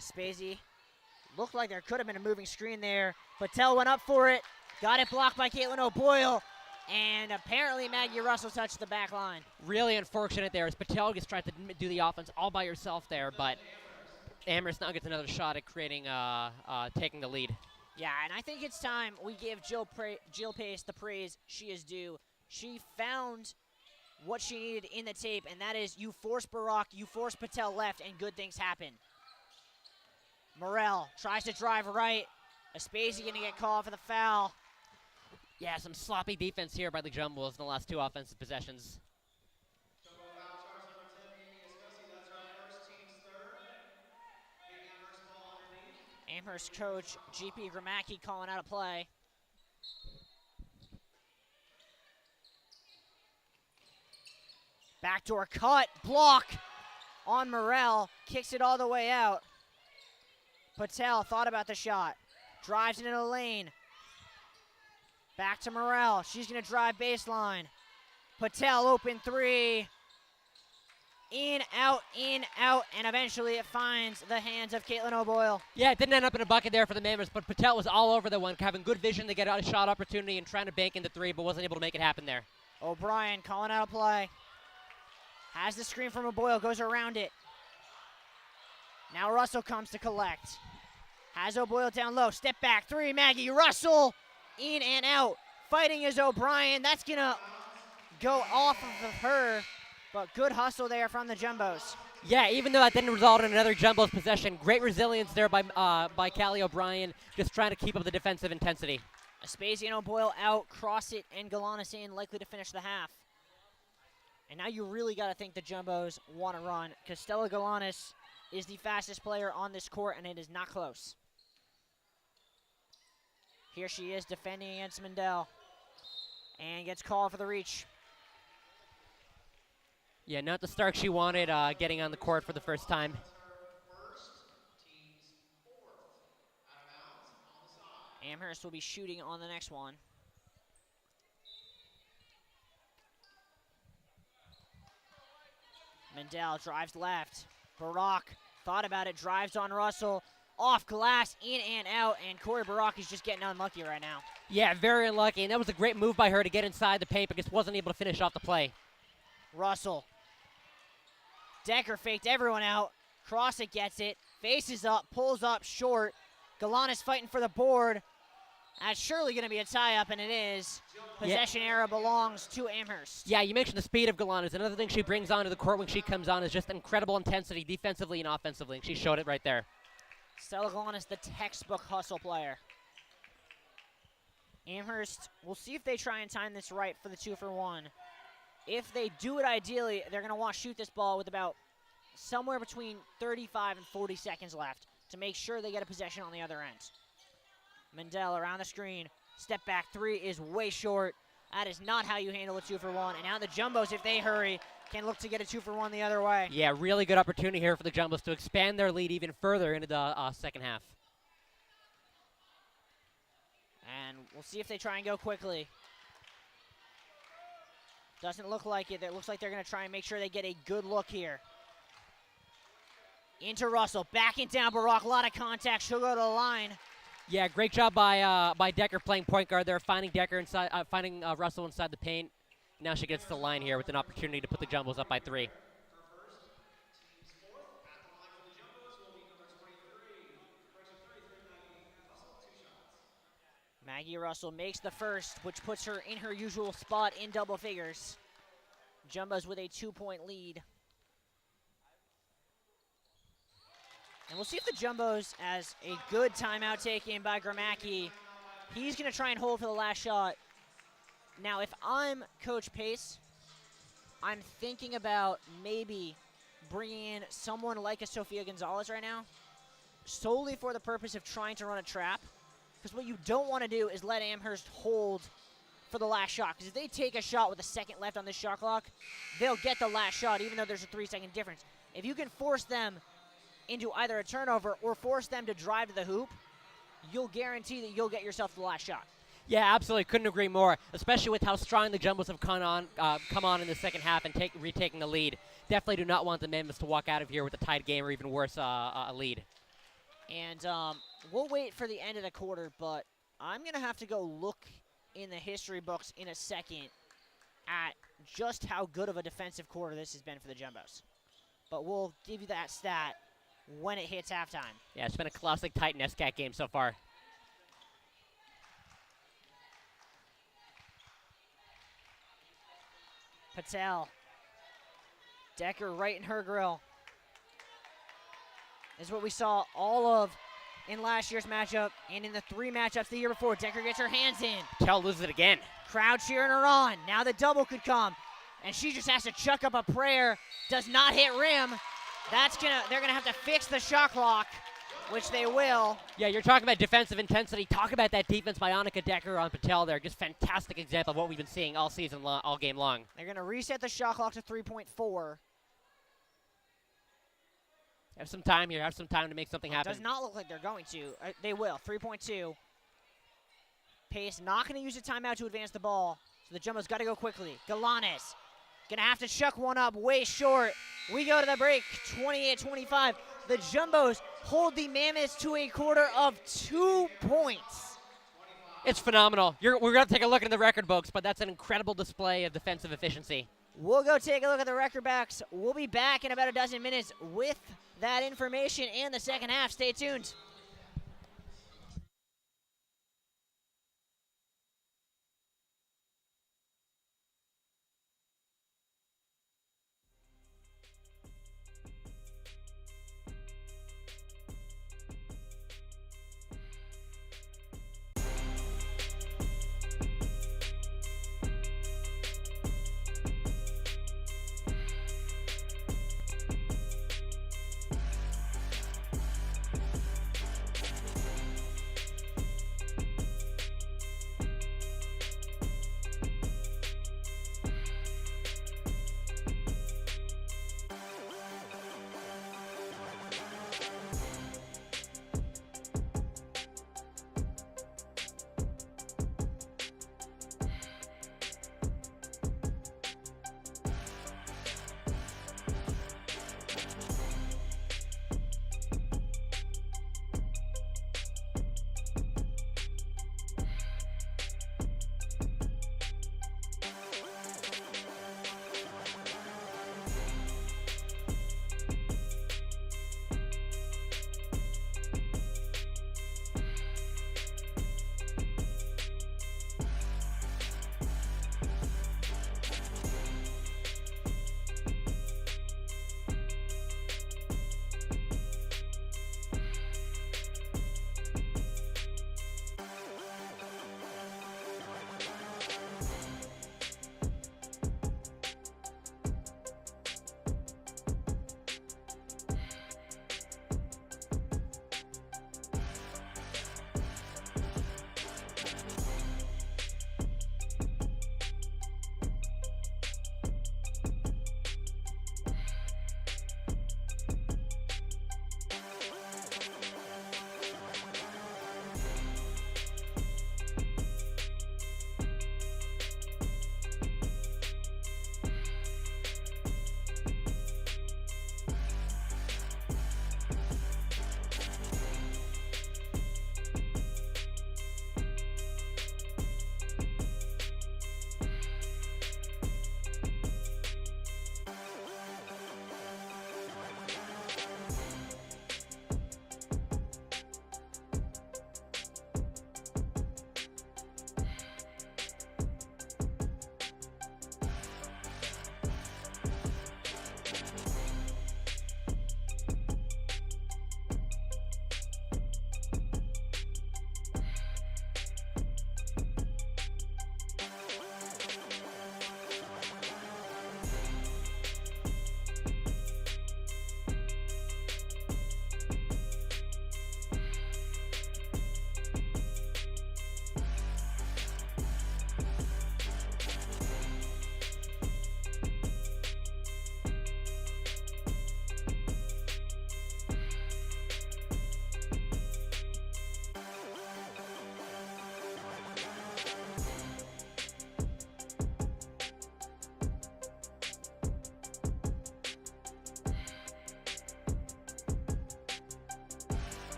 Aspesi looked like there could have been a moving screen there. Patel went up for it. Got it blocked by Caitlin O'Boyle. And apparently Maggie Russell touched the back line. Really unfortunate there as Patel gets tried to do the offense all by herself there, but Amherst now gets another shot at creating, taking the lead. Yeah, and I think it's time we give Jill Pace the praise she is due. She found what she needed in the tape, and that is you force Barak, you force Patel left, and good things happen. Morel tries to drive right. Aspesi going to get called for the foul. Yeah, some sloppy defense here by the Jumbos in the last 2 offensive possessions. Jumbo foul charge number 10, Amy Escosi. That's our first team's third. Big Amherst ball underneath. Amherst coach GP Gramacki calling out a play. Backdoor cut, block on Morel. Kicks it all the way out. Patel thought about the shot. Drives into the lane. Back to Morel. She's going to drive baseline. Patel open 3. In, out, and eventually it finds the hands of Caitlin O'Boyle. Yeah, it didn't end up in a bucket there for the Mammoths, but Patel was all over the one, having good vision to get out a shot opportunity and trying to bank into 3, but wasn't able to make it happen there. O'Brien calling out a play. Has the screen from O'Boyle, goes around it. Now Russell comes to collect. Has O'Boyle down low, step back, 3, Maggie Russell, in and out. Fighting is O'Brien, that's gonna go off of her, but good hustle there from the Jumbos. Yeah, even though that didn't result in another Jumbos possession, great resilience there by Callie O'Brien, just trying to keep up the defensive intensity. Aspesi and O'Boyle out, Crossit and Galanis in, likely to finish the half. And now you really got to think the Jumbos want to run, because Stella Galanis is the fastest player on this court, and it is not close. Here she is defending against Mendel, and gets called for the reach. Yeah, not the start she wanted, getting on the court for the first time. Amherst will be shooting on the next one. Mendel drives left. Barak thought about it, drives on Russell. Off glass, in and out, and Corey Barak is just getting unlucky right now. Yeah, very unlucky, and that was a great move by her to get inside the paint, but just wasn't able to finish off the play. Russell. Decker faked everyone out. Crossit gets it, faces up, pulls up short. Galanis fighting for the board. That's surely going to be a tie-up, and it is. Possession error belongs to Amherst. Yeah, you mentioned the speed of Galanis. Another thing she brings onto the court when she comes on is just incredible intensity defensively and offensively, and she showed it right there. Stella Galanis, the textbook hustle player. Amherst, we'll see if they try and time this right for the 2-for-1. If they do it ideally, they're going to want to shoot this ball with about somewhere between 35 and 40 seconds left to make sure they get a possession on the other end. Mendel around the screen. Step back three is way short. That is not how you handle a 2-for-1. And now the Jumbos, if they hurry, can look to get a 2-for-1 the other way. Yeah, really good opportunity here for the Jumbos to expand their lead even further into the second half. And we'll see if they try and go quickly. Doesn't look like it. It looks like they're going to try and make sure they get a good look here. Into Russell. Backing down Barak. A lot of contact. She'll go to the line. Yeah, great job by Decker playing point guard there, finding Decker inside, finding Russell inside the paint. Now she gets to the line here with an opportunity to put the Jumbos up by 3. Maggie Russell makes the first, which puts her in her usual spot in double figures. Jumbos with a 2-point lead. And we'll see if the Jumbos, as a good timeout taken by Gramacki, he's going to try and hold for the last shot. Now, if I'm Coach Pace, I'm thinking about maybe bringing in someone like a Sofia Gonzalez right now, solely for the purpose of trying to run a trap. Because what you don't want to do is let Amherst hold for the last shot. Because if they take a shot with a second left on this shot clock, they'll get the last shot, even though there's a 3-second difference. If you can force them into either a turnover or force them to drive to the hoop, you'll guarantee that you'll get yourself the last shot. Yeah, absolutely. Couldn't agree more, especially with how strong the Jumbos have come on in the second half and retaking the lead. Definitely do not want the Mammoths to walk out of here with a tied game or even worse, a lead. And we'll wait for the end of the quarter, but I'm going to have to go look in the history books in a second at just how good of a defensive quarter this has been for the Jumbos. But we'll give you that stat when it hits halftime. Yeah, it's been a classic tight NESCAC game so far. Patel. Decker right in her grill. This is what we saw all of in last year's matchup and in the 3 matchups the year before. Decker gets her hands in. Patel loses it again. Crowd cheering her on. Now the double could come. And she just has to chuck up a prayer. Does not hit rim. They're gonna have to fix the shot clock, which they will. Yeah, you're talking about defensive intensity. Talk about that defense by Annika Decker on Patel there. Just fantastic example of what we've been seeing all season long, all game long. They're gonna reset the shot clock to 3.4. Have some time here. Have some time to make something happen. Does not look like they're going to. They will. 3.2. Pace not going to use a timeout to advance the ball. So the Jumbos got to go quickly. Galanes going to have to chuck one up way short. We go to the break. 28-25. The Jumbos hold the Mammoths to a quarter of 2 points. It's phenomenal. We're going to take a look at the record books, but that's an incredible display of defensive efficiency. We'll go take a look at the record backs. We'll be back in about a dozen minutes with that information and the second half. Stay tuned.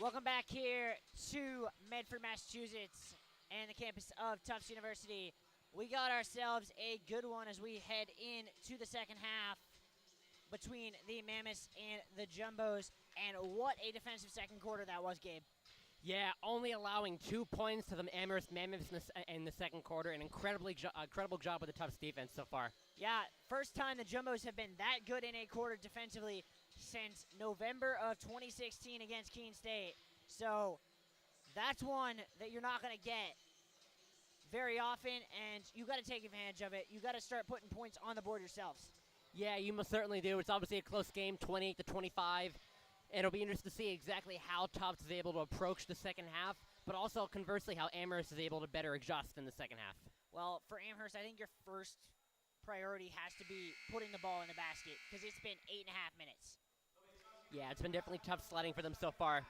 Welcome back here to Medford, Massachusetts, and the campus of Tufts University. We got ourselves a good one as we head into the second half between the Mammoths and the Jumbos. And what a defensive second quarter that was, Gabe. Yeah, only allowing 2 points to the Amherst Mammoths in the second quarter. An incredible job with the Tufts defense so far. Yeah, first time the Jumbos have been that good in a quarter defensively since November of 2016 against Keene State. So that's one that you're not going to get very often, and you got to take advantage of it. You got to start putting points on the board yourselves. Yeah, you most certainly do. It's obviously a close game, 28-25. And it'll be interesting to see exactly how Tufts is able to approach the second half, but also conversely how Amherst is able to better adjust in the second half. Well, for Amherst, I think your first priority has to be putting the ball in the basket because it's been 8.5 minutes. Yeah, it's been definitely tough sledding for them so far.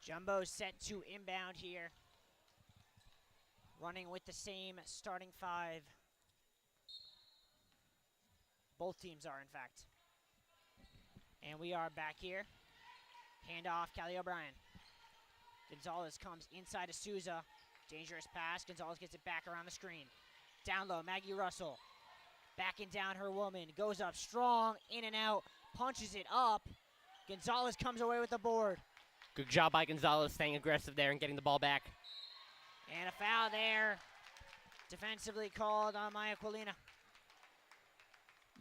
Jumbo set to inbound here. Running with the same starting five. Both teams are, in fact. And we are back here. Handoff, Callie O'Brien. Gonzalez comes inside to Souza. Dangerous pass. Gonzalez gets it back around the screen. Down low, Maggie Russell. Backing down her woman. Goes up strong, in and out. Punches it up. Gonzalez comes away with the board. Good job by Gonzalez staying aggressive there and getting the ball back. And a foul there. Defensively called on Maya Quilina.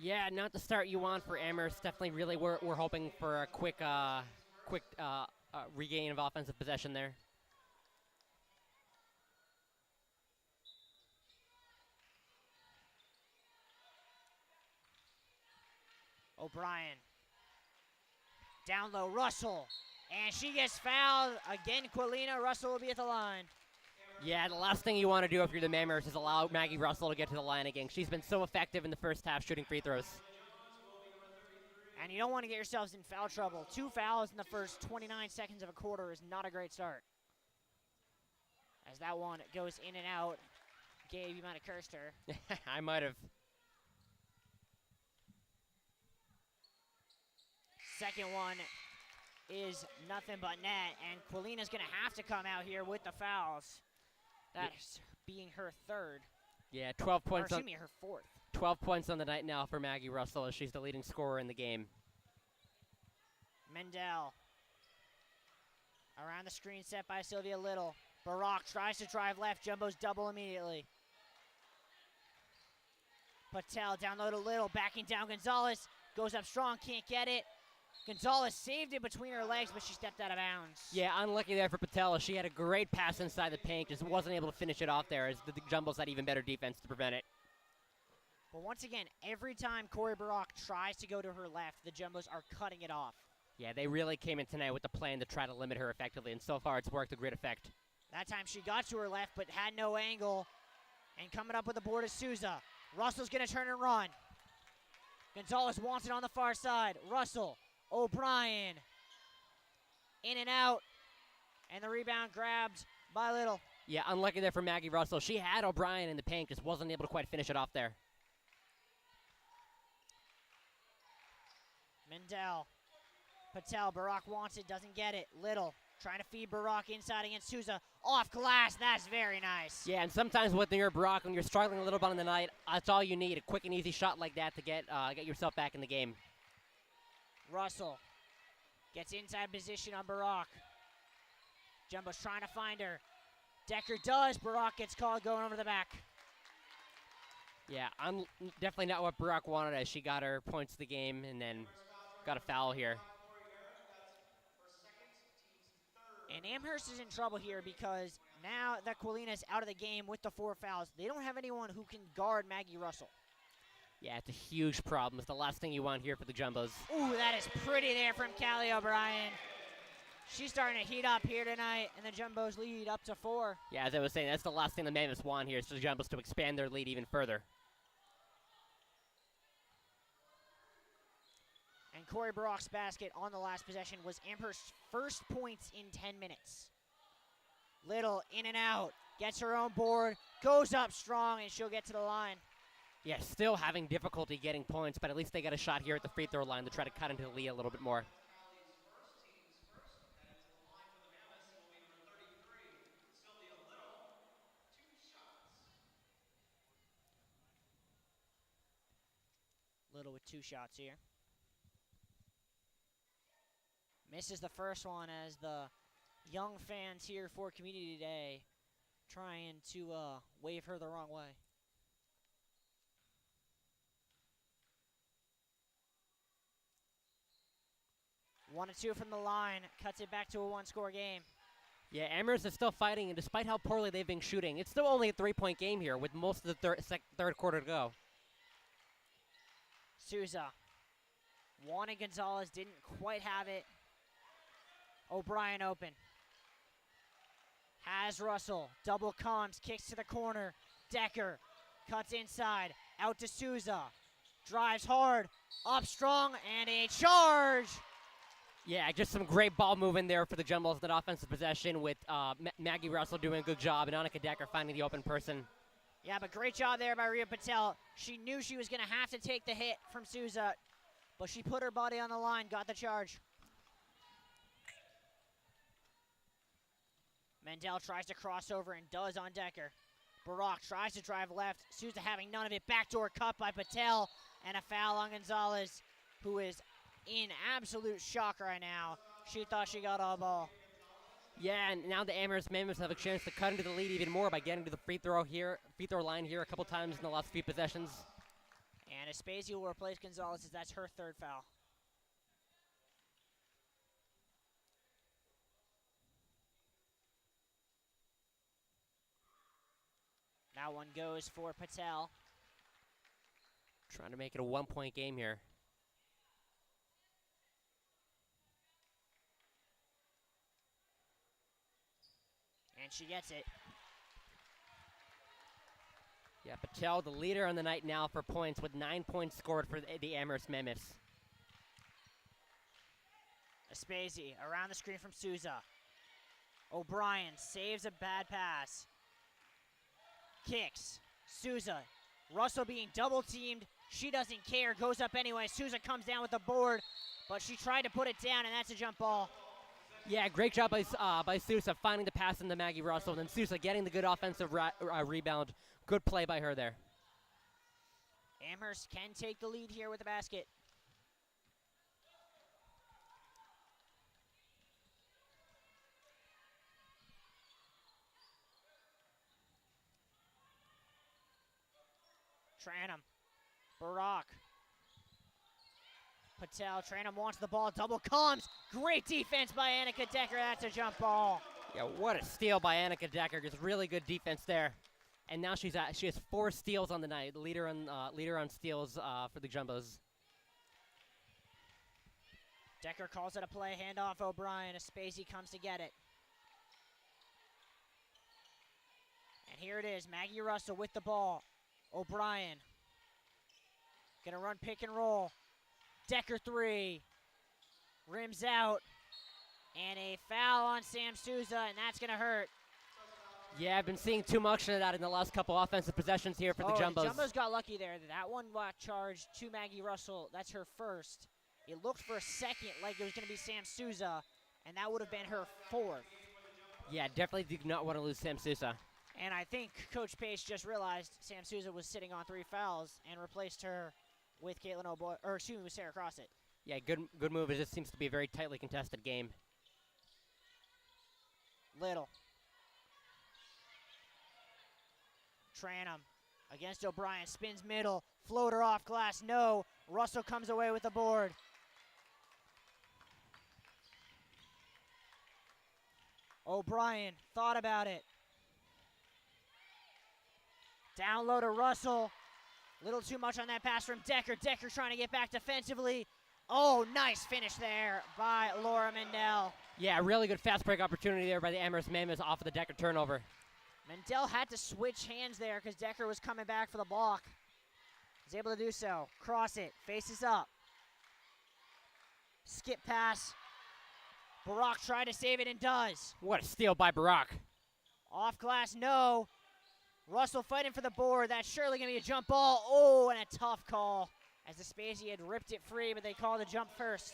Yeah, not the start you want for Amherst. Definitely, really, we're hoping for a quick regain of offensive possession there. O'Brien. Down low, Russell. And she gets fouled. Again, Quilina. Russell will be at the line. Yeah, the last thing you want to do if you're the Mammoths is allow Maggie Russell to get to the line again. She's been so effective in the first half shooting free throws. And you don't want to get yourselves in foul trouble. 2 fouls in the first 29 seconds of a quarter is not a great start. As that one goes in and out. Gabe, you might have cursed her. I might have. Second one is nothing but net, and Quilina's going to have to come out here with the fouls. That's being her third. Yeah, 12 points. Or excuse me, her fourth. 12 points on the night now for Maggie Russell as she's the leading scorer in the game. Mendel. Around the screen set by Sylvia Little. Barak tries to drive left. Jumbo's double immediately. Patel down low to Little. Backing down Gonzalez. Goes up strong, can't get it. Gonzalez saved it between her legs, but she stepped out of bounds. Yeah, unlucky there for Patel. She had a great pass inside the paint, just wasn't able to finish it off there as the Jumbos had even better defense to prevent it. But once again, every time Corey Barak tries to go to her left, the Jumbos are cutting it off. Yeah, they really came in tonight with the plan to try to limit her effectively, and so far it's worked to great effect. That time she got to her left, but had no angle. And coming up with the board is Souza. Russell's going to turn and run. Gonzalez wants it on the far side. Russell. O'Brien, in and out, and the rebound grabbed by Little. Yeah, unlucky there for Maggie Russell. She had O'Brien in the paint, just wasn't able to quite finish it off there. Mendel, Patel, Barak wants it, doesn't get it. Little trying to feed Barak inside against Souza. Off glass, that's very nice. Yeah, and sometimes with your Barak, when you're struggling a little bit on the night, that's all you need, a quick and easy shot like that to get yourself back in the game. Russell gets inside position on Barak. Jumbo's trying to find her. Decker does. Barak gets called going over the back. Yeah, definitely not what Barak wanted as she got her points of the game and then got a foul here. And Amherst is in trouble here because now that Quilina's out of the game with the 4 fouls, they don't have anyone who can guard Maggie Russell. Yeah, it's a huge problem. It's the last thing you want here for the Jumbos. Ooh, that is pretty there from Callie O'Brien. She's starting to heat up here tonight, and the Jumbos lead up to 4. Yeah, as I was saying, that's the last thing the Mammoths want here is for the Jumbos to expand their lead even further. And Corey Barak's basket on the last possession was Amherst's first points in 10 minutes. Little in and out, gets her own board, goes up strong, and she'll get to the line. Yeah, still having difficulty getting points, but at least they got a shot here at the free throw line to try to cut into the lead a little bit more. Little with 2 shots here. Misses the first one as the young fans here for Community Day trying to wave her the wrong way. One and two from the line, cuts it back to a 1-score game. Yeah, Amherst is still fighting, and despite how poorly they've been shooting, it's still only a 3-point game here with most of the third quarter to go. Souza. Wanted Gonzalez, didn't quite have it. O'Brien open. Has Russell, double comes, kicks to the corner. Decker cuts inside, out to Souza. Drives hard, up strong, and a charge. Yeah, just some great ball movement there for the Jumbos in that offensive possession with Maggie Russell doing a good job and Annika Decker finding the open person. Yeah, but great job there by Rhea Patel. She knew she was going to have to take the hit from Souza, but she put her body on the line, got the charge. Mendel tries to cross over and does on Decker. Barak tries to drive left. Souza having none of it. Backdoor cut by Patel, and a foul on Gonzalez, who is in absolute shock right now. She thought she got all ball. Yeah, and now the Amherst Mammoths have a chance to cut into the lead even more by getting to the free throw line here a couple times in the last few possessions. And Aspasia will replace Gonzalez as that's her third foul. That one goes for Patel. Trying to make it a 1-point game here. And she gets it. Yeah, Patel, the leader on the night now for points with 9 points scored for the Amherst Mammoths. Aspasia around the screen from Souza. O'Brien saves a bad pass. Kicks. Souza. Russell being double teamed. She doesn't care. Goes up anyway. Souza comes down with the board, but she tried to put it down, and that's a jump ball. Yeah, great job by Sousa finding the pass into Maggie Russell, and then Sousa getting the good offensive rebound. Good play by her there. Amherst can take the lead here with the basket. Tranum. Barak. Patel. Tranum wants the ball. Double comes. Great defense by Annika Decker. That's a jump ball. Yeah, what a steal by Annika Decker. Just really good defense there. And now she has 4 steals on the night. Leader on steals for the Jumbos. Decker calls it a play. Handoff O'Brien. Aspasia comes to get it. And here it is. Maggie Russell with the ball. O'Brien. Gonna run pick and roll. Decker 3. Rims out. And a foul on Sam Souza, and that's gonna hurt. Yeah, I've been seeing too much of that in the last couple offensive possessions here for the Jumbos. The Jumbos got lucky there. That one got charged to Maggie Russell. That's her first. It looked for a second like it was going to be Sam Souza, and that would have been her 4th. Yeah, definitely do not want to lose Sam Souza. And I think Coach Pace just realized Sam Souza was sitting on 3 fouls and replaced her with Caitlin O'Boy, or excuse me, with Sarah Crossett. Yeah, good move. It just seems to be a very tightly contested game. Little. Tranum against O'Brien, spins middle, floater off glass, no. Russell comes away with the board. O'Brien thought about it. Down low to Russell. Little too much on that pass from Decker. Decker trying to get back defensively. Oh, nice finish there by Laura Mendel. Yeah, really good fast break opportunity there by the Amherst Mammoths off of the Decker turnover. Mendel had to switch hands there because Decker was coming back for the block. Was able to do so. Cross it. Faces up. Skip pass. Barak tried to save it and does. What a steal by Barak. Off glass, no. Russell fighting for the board. That's surely going to be a jump ball. Oh, and a tough call as Aspasia had ripped it free, but they called the jump first.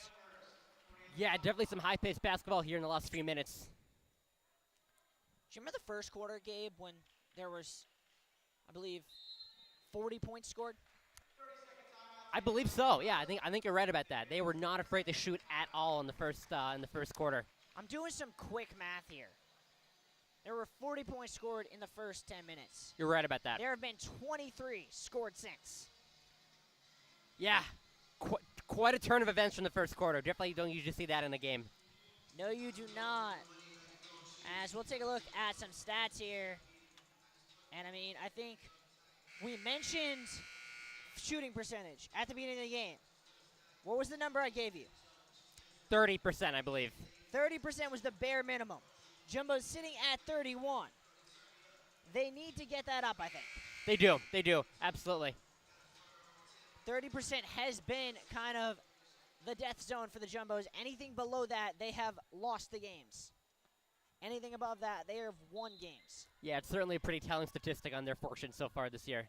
Yeah, definitely some high-paced basketball here in the last few minutes. Do you remember the first quarter, Gabe, when there was, I believe, 40 points scored? I believe so. Yeah, I think you're right about that. They were not afraid to shoot at all in the first quarter. I'm doing some quick math here. There were 40 points scored in the first 10 minutes. You're right about that. There have been 23 scored since. Yeah, quite a turn of events from the first quarter. Definitely don't usually see that in a game. No, you do not. As we'll take a look at some stats here. And, I mean, I think we mentioned shooting percentage at the beginning of the game. What was the number I gave you? 30%, I believe. 30% was the bare minimum. Jumbo's sitting at 31. They need to get that up, I think. They do, absolutely. 30% has been kind of the death zone for the Jumbos. Anything below that, they have lost the games. Anything above that, they have won games. Yeah, it's certainly a pretty telling statistic on their fortune so far this year.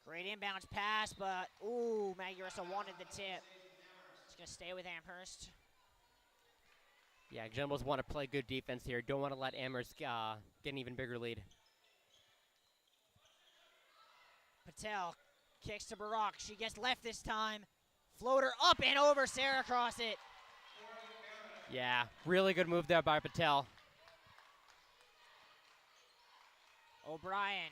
Great inbounds pass, but, ooh, Maggie Russell wanted the tip. It's going to stay with Amherst. Yeah, Jumbos want to play good defense here. Don't want to let Amherst get an even bigger lead. Patel kicks to Barak. She gets left this time. Floater up and over. Sarah across it. Yeah, really good move there by Patel. O'Brien.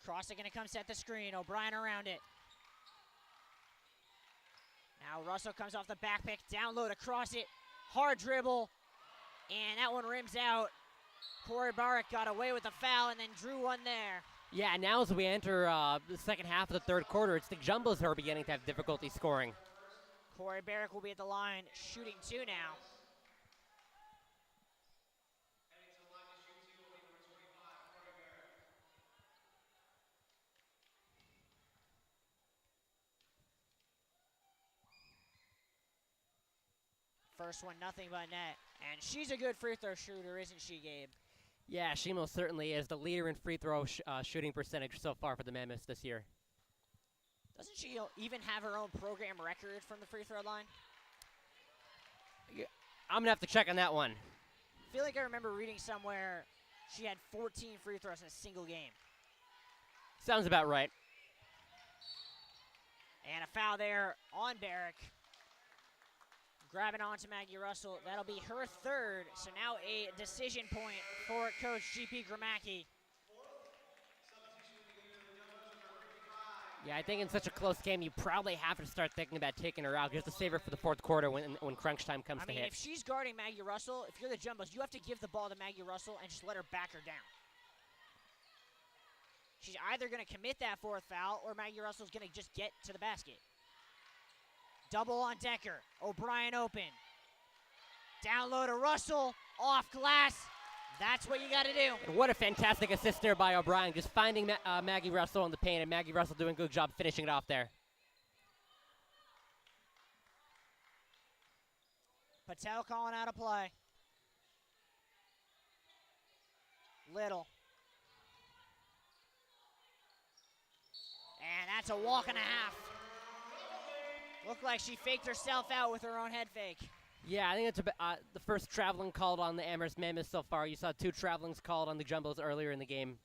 Cross it going to come set the screen. O'Brien around it. Now Russell comes off the back pick. Down low to cross it. Hard dribble. And that one rims out. Corey Barak got away with a foul and then drew one there. Yeah, now as we enter the second half of the third quarter, it's the Jumbos who are beginning to have difficulty scoring. Corey Barak will be at the line, shooting two now. First one, nothing but net. And she's a good free throw shooter, isn't she, Gabe? Yeah, she most certainly is the leader in free throw shooting percentage so far for the Mammoths this year. Doesn't she even have her own program record from the free throw line? Yeah, I'm going to have to check on that one. I feel like I remember reading somewhere she had 14 free throws in a single game. Sounds about right. And a foul there on Barrick. Grabbing onto Maggie Russell. That'll be her third. So now a decision point for Coach G.P. Gramacki. Yeah, I think in such a close game, you probably have to start thinking about taking her out just to save her for the fourth quarter when crunch time comes to hit. If she's guarding Maggie Russell, if you're the Jumbos, you have to give the ball to Maggie Russell and just let her back her down. She's either going to commit that fourth foul or Maggie Russell's going to just get to the basket. Double on Decker. O'Brien open. Down low to Russell. Off glass. That's what you got to do. And what a fantastic assist there by O'Brien, just finding Maggie Russell in the paint, and Maggie Russell doing a good job finishing it off there. Patel calling out a play. Little. And that's a walk and a half. Looked like she faked herself out with her own head fake. Yeah, I think it's the first traveling called on the Amherst Mammoths so far. You saw 2 travelings called on the Jumbos earlier in the game.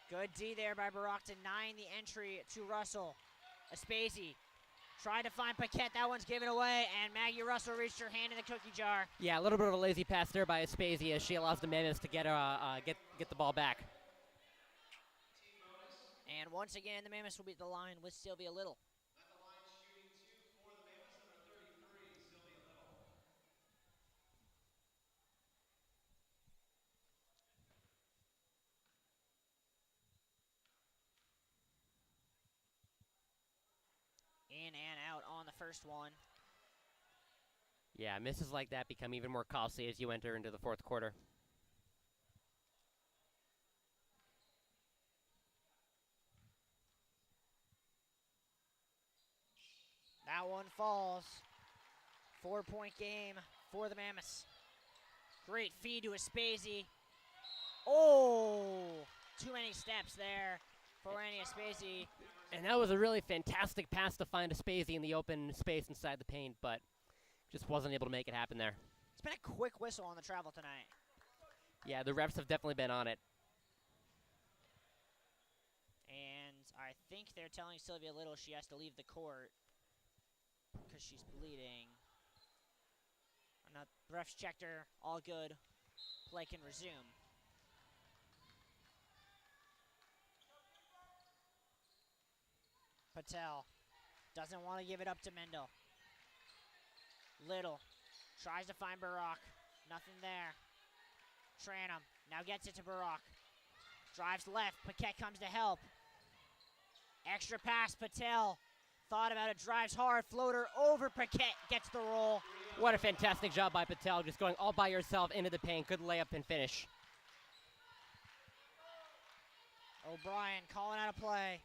Good D there by Barak denying the entry to Russell. Aspasia tried to find Paquette. That one's given away, and Maggie Russell reached her hand in the cookie jar. Yeah, a little bit of a lazy pass there by Aspasia as she allows the Mammoths to get the ball back. And once again, the Mammoths will be at the line with Sylvia Little. At the line shooting 2 for the Mammoths, number 33, Sylvia Little. In and out on the first one. Yeah, misses like that become even more costly as you enter into the fourth quarter. That one falls. 4-point game for the Mammoths. Great feed to Aspesi. Oh, too many steps there for Annie Aspesi. And that was a really fantastic pass to find Aspesi in the open space inside the paint, but just wasn't able to make it happen there. It's been a quick whistle on the travel tonight. Yeah, the refs have definitely been on it. And I think they're telling Sylvia Little she has to leave the court because she's bleeding. The refs checked her, all good. Play can resume. Patel doesn't want to give it up to Mendel. Little tries to find Barak. Nothing there. Tranum now gets it to Barak. Drives left. Paquette comes to help. Extra pass. Patel thought about it. Drives hard. Floater over Paquette. Gets the roll. What a fantastic job by Patel, just going all by yourself into the paint. Good layup and finish. O'Brien calling out a play.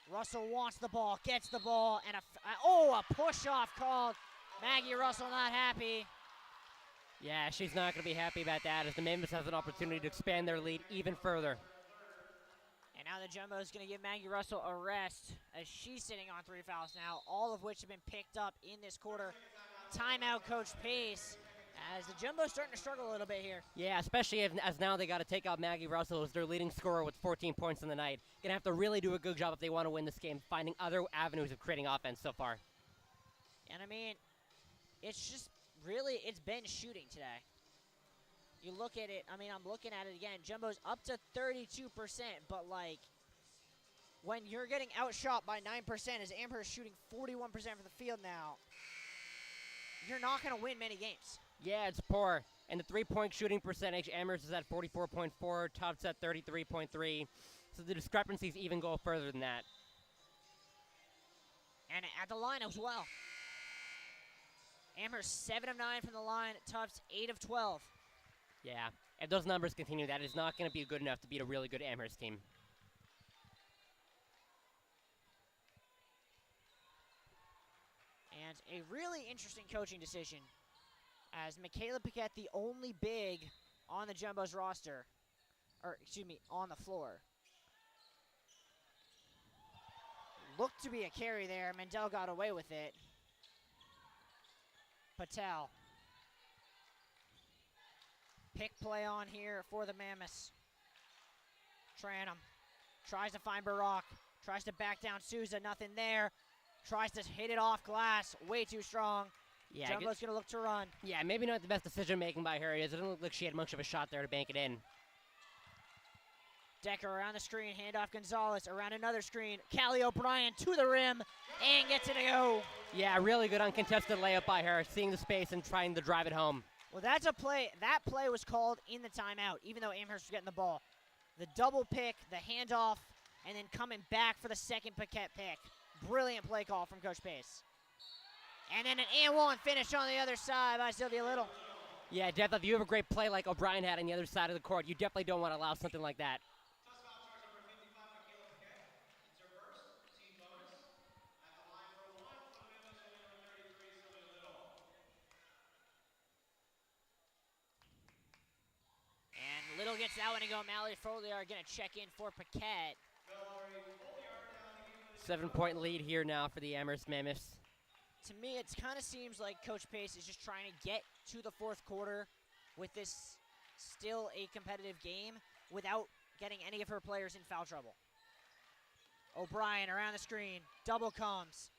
Russell wants the ball, gets the ball, and a push-off called. Maggie Russell not happy. Yeah, she's not going to be happy about that as the Mammoths have an opportunity to expand their lead even further. And now the Jumbo is going to give Maggie Russell a rest as she's sitting on 3 fouls now, all of which have been picked up in this quarter. Timeout, Coach Pace, as the Jumbo's starting to struggle a little bit here. Yeah, especially as now they got to take out Maggie Russell as their leading scorer with 14 points in the night. Going to have to really do a good job if they want to win this game, finding other avenues of creating offense so far. And I mean, it's just really, it's been shooting today. You look at it, I mean, I'm looking at it again. Jumbo's up to 32%, but like, when you're getting outshot by 9% as Amherst shooting 41% from the field now, you're not going to win many games. Yeah, it's poor. And the three-point shooting percentage, Amherst is at 44.4, Tufts at 33.3. So the discrepancies even go further than that. And at the line as well. Amherst 7 of 9 from the line, Tufts 8 of 12. Yeah, if those numbers continue, that is not going to be good enough to beat a really good Amherst team. And a really interesting coaching decision as Michaela Paquette, the only big on the Jumbo's roster, or excuse me, on the floor. Looked to be a carry there. Mendel got away with it. Patel. Pick play on here for the Mammoths. Tranum tries to find Barak. Tries to back down Souza. Nothing there. Tries to hit it off glass. Way too strong. Yeah, Jumbo's going to look to run. Yeah, maybe not the best decision making by her. It doesn't look like she had much of a shot there to bank it in. Decker around the screen. Handoff Gonzalez. Around another screen. Callie O'Brien to the rim. And gets it to go. Yeah, really good uncontested layup by her. Seeing the space and trying to drive it home. Well, that's a play. That play was called in the timeout, even though Amherst was getting the ball. The double pick, the handoff, and then coming back for the second Paquette pick. Brilliant play call from Coach Pace. And then an and one finish on the other side by Sylvia Little. Yeah, definitely. If you have a great play like O'Brien had on the other side of the court, you definitely don't want to allow something like that. And Little gets that one to go. Mallory Foley are going to check in for Paquette. 7-point lead here now for the Amherst Mammoths. To me, it kind of seems like Coach Pace is just trying to get to the fourth quarter with this still a competitive game without getting any of her players in foul trouble. O'Brien around the screen. Double comes.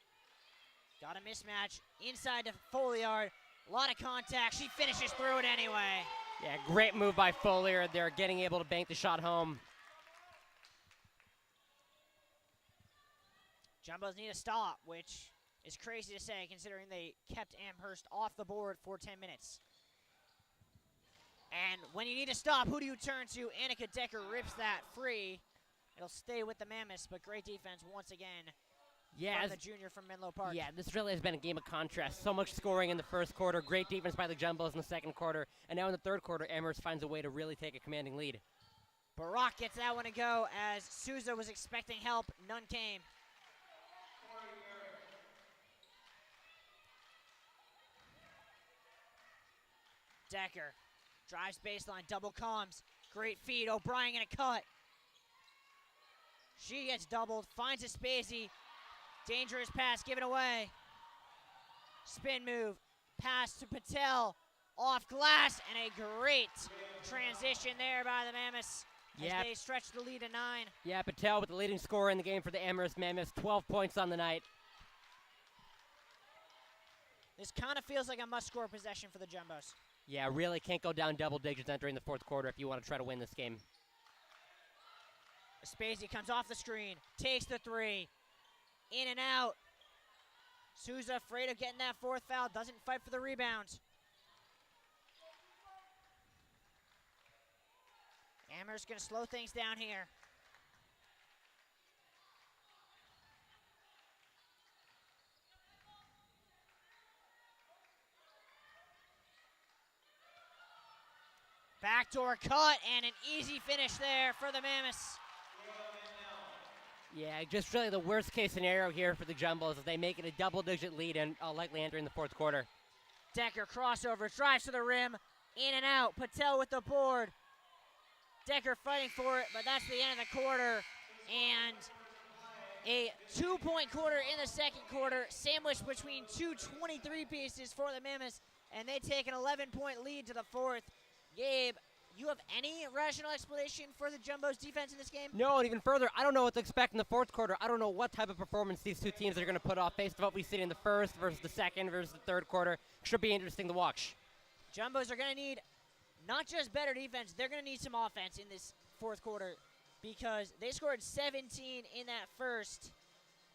Got a mismatch inside the Folliard. A lot of contact. She finishes through it anyway. Yeah, great move by Folliard there, getting able to bank the shot home. Jumbos need a stop, which is crazy to say considering they kept Amherst off the board for 10 minutes. And when you need to stop, who do you turn to? Annika Decker rips that free. It'll stay with the Mammoths, but great defense once again from the junior from Menlo Park. Yeah, this really has been a game of contrast. So much scoring in the first quarter, great defense by the Jumbos in the second quarter, and now in the third quarter, Amherst finds a way to really take a commanding lead. Barak gets that one to go as Souza was expecting help. None came. Decker drives baseline, double comes. Great feed, O'Brien gonna cut. She gets doubled, finds a Spacey. Dangerous pass given away. Spin move, pass to Patel. Off glass, and a great transition there by the Mammoths as they stretch the lead to 9. Yeah, Patel with the leading scorer in the game for the Amherst Mammoths, 12 points on the night. This kind of feels like a must-score possession for the Jumbos. Yeah, really can't go down double digits entering the fourth quarter if you want to try to win this game. Spacey comes off the screen, takes the 3, in and out. Souza afraid of getting that 4th foul, doesn't fight for the rebound. Amherst gonna slow things down here. Backdoor cut and an easy finish there for the Mammoths. Yeah, just really the worst case scenario here for the Jumbos as they make it a double-digit lead and likely entering the fourth quarter. Decker crossover, drives to the rim, in and out. Patel with the board. Decker fighting for it, but that's the end of the quarter. And a 2-point quarter in the second quarter, sandwiched between two 23-pieces for the Mammoths, and they take an 11-point lead to the fourth. Gabe, you have any rational explanation for the Jumbos' defense in this game? No, and even further, I don't know what to expect in the fourth quarter. I don't know what type of performance these two teams are going to put off based on what we've seen in the first versus the second versus the third quarter. Should be interesting to watch. Jumbos are going to need not just better defense, they're going to need some offense in this fourth quarter because they scored 17 in that first,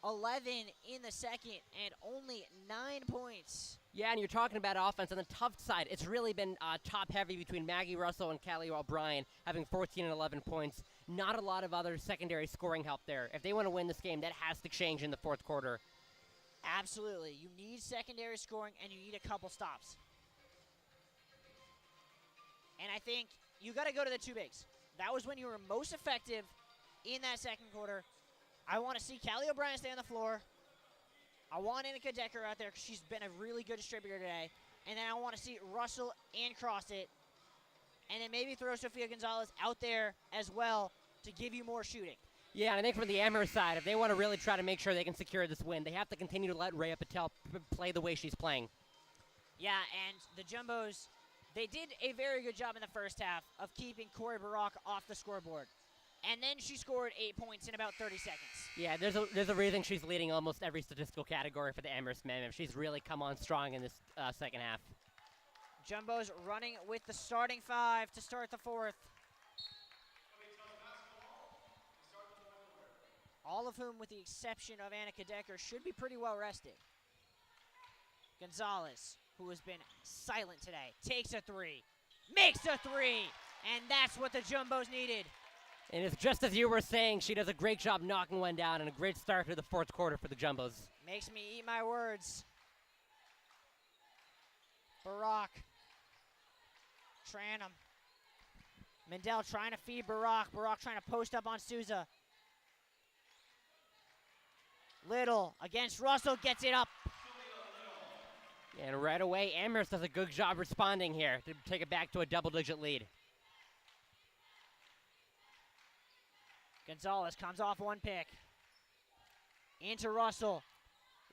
11 in the second, and only 9 points. Yeah, and you're talking about offense. On the Tufts side, it's really been top-heavy between Maggie Russell and Callie O'Brien, having 14 and 11 points. Not a lot of other secondary scoring help there. If they want to win this game, that has to change in the fourth quarter. Absolutely. You need secondary scoring, and you need a couple stops. And I think you got to go to the two bigs. That was when you were most effective in that second quarter. I want to see Callie O'Brien stay on the floor. I want Annika Decker out there because she's been a really good distributor today. And then I want to see Russell and Crossit. And then maybe throw Sofia Gonzalez out there as well to give you more shooting. Yeah, and I think from the Amherst side, if they want to really try to make sure they can secure this win, they have to continue to let Rhea Patel play the way she's playing. Yeah, and the Jumbos, they did a very good job in the first half of keeping Corey Barak off the scoreboard. And then she scored 8 points in about 30 seconds. Yeah, there's a reason she's leading almost every statistical category for the Amherst Mammoths. She's really come on strong in this second half. Jumbos running with the starting 5 to start the fourth. All of whom, with the exception of Annika Decker, should be pretty well rested. Gonzalez, who has been silent today, takes a 3, makes a 3, and that's what the Jumbos needed. And it's just as you were saying, she does a great job knocking one down and a great start to the fourth quarter for the Jumbos. Makes me eat my words. Barak. Tranum. Mendel trying to feed Barak. Barak trying to post up on Souza. Little against Russell, gets it up. And right away, Amherst does a good job responding here to take it back to a double-digit lead. Gonzalez comes off one pick. Into Russell.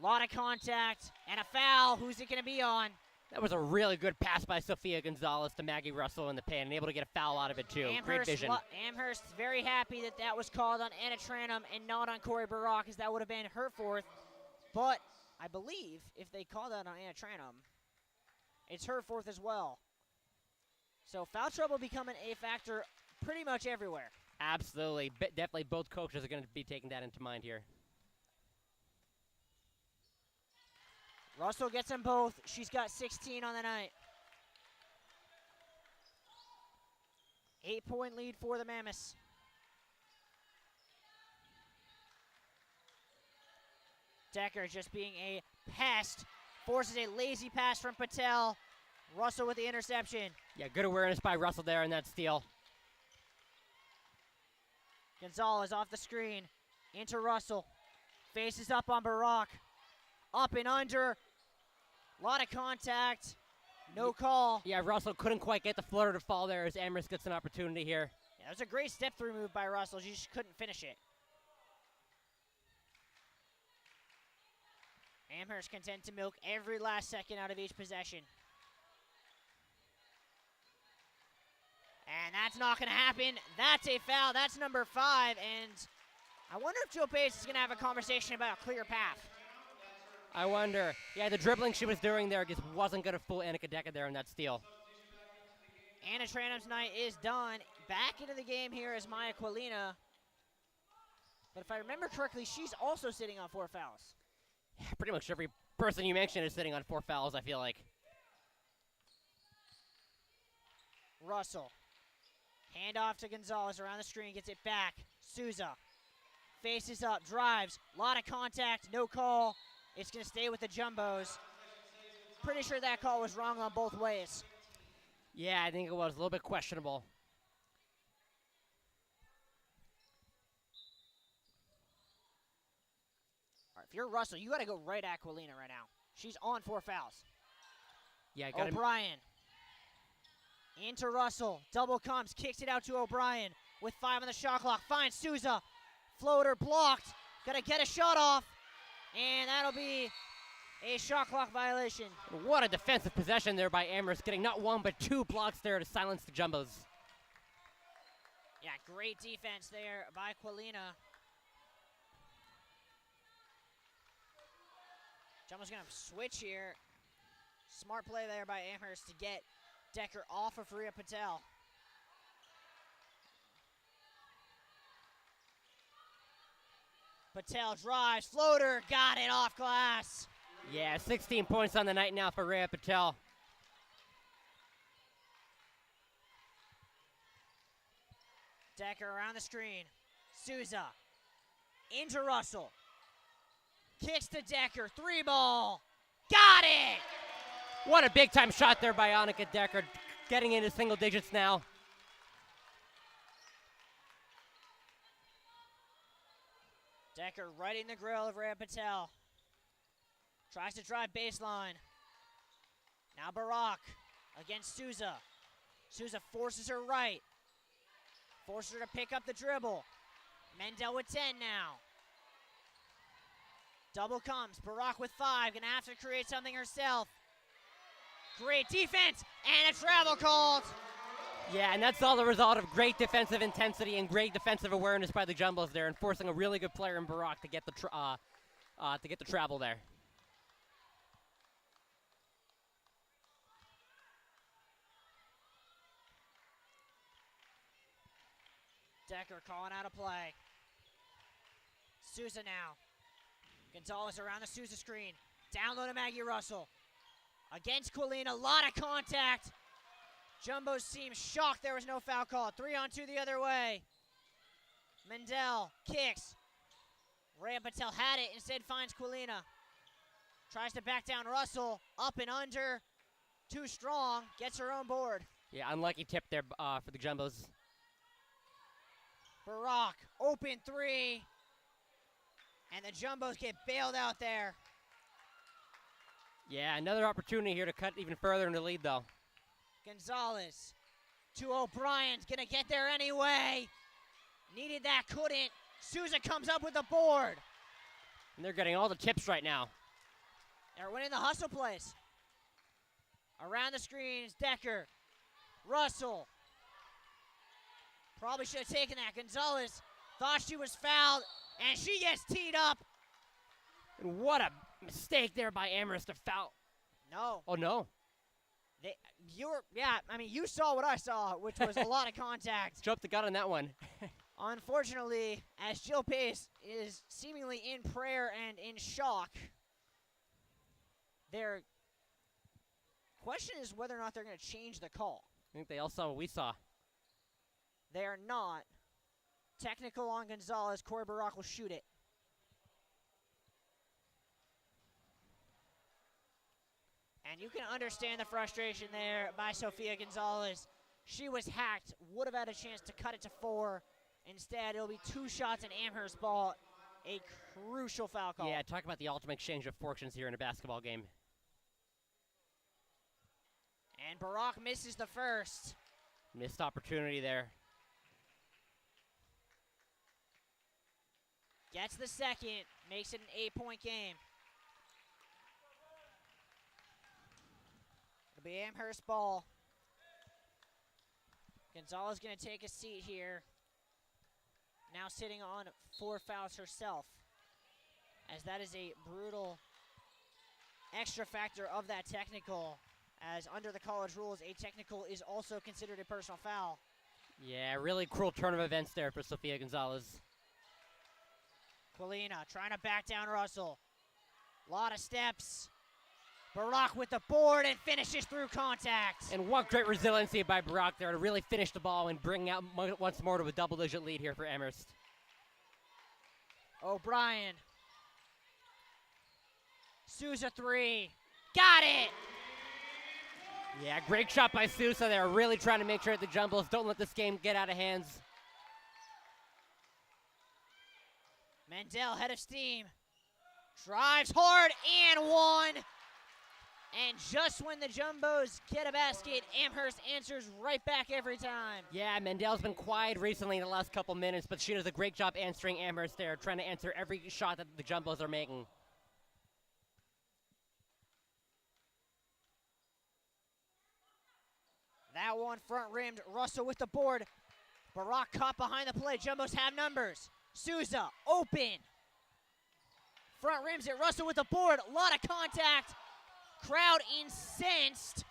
A lot of contact and a foul. Who's it going to be on? That was a really good pass by Sofia Gonzalez to Maggie Russell in the paint and able to get a foul out of it too. Great vision. Amherst very happy that that was called on Anna Tranum and not on Corey Barak, as that would have been her fourth. But I believe if they call that on Anna Tranum, it's her fourth as well. So foul trouble becoming a factor pretty much everywhere. Absolutely. Definitely both coaches are going to be taking that into mind here. Russell gets them both. She's got 16 on the night. 8-point lead for the Mammoths. Decker just being a pest. Forces a lazy pass from Patel. Russell with the interception. Yeah, good awareness by Russell there in that steal. Gonzalez off the screen. Into Russell. Faces up on Barak. Up and under. A lot of contact. No call. Yeah, Russell couldn't quite get the floater to fall there as Amherst gets an opportunity here. Yeah, that was a great step-through move by Russell. She just couldn't finish it. Amherst content to milk every last second out of each possession. And that's not going to happen. That's a foul. That's number 5. And I wonder if Jill Pace is going to have a conversation about a clear path. I wonder. Yeah, the dribbling she was doing there just wasn't going to fool Annika Decker there in that steal. Anna Tranum's night is done. Back into the game here is Maya Quilina. But if I remember correctly, she's also sitting on 4 fouls. Yeah, pretty much every person you mentioned is sitting on 4 fouls, I feel like. Russell. Hand off to Gonzalez around the screen, gets it back. Souza faces up, drives, a lot of contact, no call. It's going to stay with the Jumbos. Pretty sure that call was wrong on both ways. Yeah, I think it was a little bit questionable. All right, if you're Russell, you got to go right at Quilina right now. She's on 4 fouls. Yeah, got O'Brien. Into Russell. Double comes, kicks it out to O'Brien with 5 on the shot clock. Finds Souza. Floater blocked. Got to get a shot off. And that'll be a shot clock violation. What a defensive possession there by Amherst, getting not 1 but 2 blocks there to silence the Jumbos. Yeah, great defense there by Quilina. Jumbos going to switch here. Smart play there by Amherst to get Decker off of Rhea Patel. Patel drives, floater, got it off glass. Yeah, 16 points on the night now for Rhea Patel. Decker around the screen. Souza into Russell. Kicks to Decker, 3 ball. Got it! What a big-time shot there by Annika Decker, getting into single digits now. Decker right in the grill of Rhea Patel. Tries to drive baseline. Now Barak against Souza. Souza forces her right. Forces her to pick up the dribble. Mendel with 10 now. Double comes. Barak with 5. Gonna have to create something herself. Great defense and a travel called. Yeah, and that's all the result of great defensive intensity and great defensive awareness by the Jumbos there, and forcing a really good player in Barak to get the travel there. Decker calling out a play. Souza now. Gonzalez around the Souza screen. Down low to Maggie Russell. Against Quilina, a lot of contact. Jumbos seem shocked there was no foul call. 3-on-2 the other way. Mendel kicks. Rhea Patel had it, instead finds Quilina. Tries to back down Russell. Up and under. Too strong. Gets her own board. Yeah, unlucky tip there for the Jumbos. Barak, open 3. And the Jumbos get bailed out there. Yeah, another opportunity here to cut even further in the lead, though. Gonzalez to O'Brien's gonna get there anyway. Needed that, couldn't. Souza comes up with the board. And they're getting all the tips right now. They're winning the hustle plays. Around the screens, Decker, Russell. Probably should have taken that. Gonzalez thought she was fouled, and she gets teed up. And what a mistake there by Amherst to foul. No. Oh, no. You saw what I saw, which was a lot of contact. Jumped the gun on that one. Unfortunately, as Jill Pace is seemingly in prayer and in shock, their question is whether or not they're going to change the call. I think they all saw what we saw. They are not. Technical on Gonzalez. Corey Barak will shoot it. And you can understand the frustration there by Sofia Gonzalez. She was hacked, would have had a chance to cut it to 4. Instead, it'll be 2 shots in Amherst ball. A crucial foul call. Yeah, talk about the ultimate exchange of fortunes here in a basketball game. And Barack misses the first. Missed opportunity there. Gets the second, makes it an 8-point game. It'll be Amherst ball. Gonzalez going to take a seat here. Now sitting on 4 fouls herself, as that is a brutal extra factor of that technical, as under the college rules, a technical is also considered a personal foul. Yeah, really cruel turn of events there for Sofia Gonzalez. Quilina trying to back down Russell. A lot of steps. Barack with the board and finishes through contact. And what great resiliency by Barack there to really finish the ball and bring out once more to a double-digit lead here for Amherst. O'Brien. Sousa 3. Got it! Yeah, great shot by Sousa there. Really trying to make sure that the Jumbos don't let this game get out of hands. Mendel, head of steam. Drives hard and one. And just when the Jumbos get a basket, Amherst answers right back every time. Yeah, Mendel's been quiet recently in the last couple minutes, but she does a great job answering Amherst there, trying to answer every shot that the Jumbos are making. That one front rimmed. Russell with the board. Barack caught behind the play. Jumbos have numbers. Sousa open. Front rims it. Russell with the board. A lot of contact. Crowd incensed.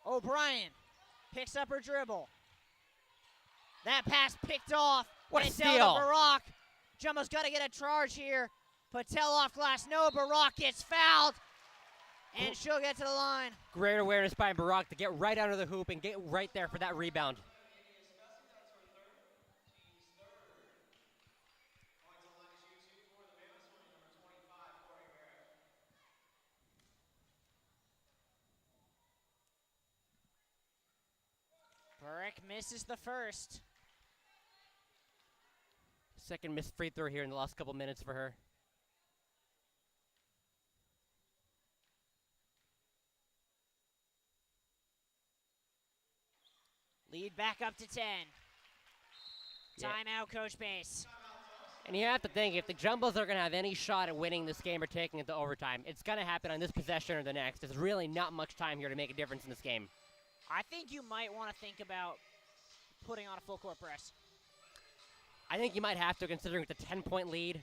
O'Brien picks up her dribble. That pass picked off. What a Patel steal. to Barack. Jumbo's got to get a charge here. Patel off glass. No, Barack gets fouled. And she'll get to the line. Great awareness by Barack to get right under the hoop and get right there for that rebound. Barack misses the first. Second missed free throw here in the last couple minutes for her. Lead back up to 10. Yeah. Timeout, Coach Bass. And you have to think, if the Jumbos are going to have any shot at winning this game or taking it to overtime, it's going to happen on this possession or the next. There's really not much time here to make a difference in this game. I think you might want to think about putting on a full court press. I think you might have to, considering with the 10-point lead,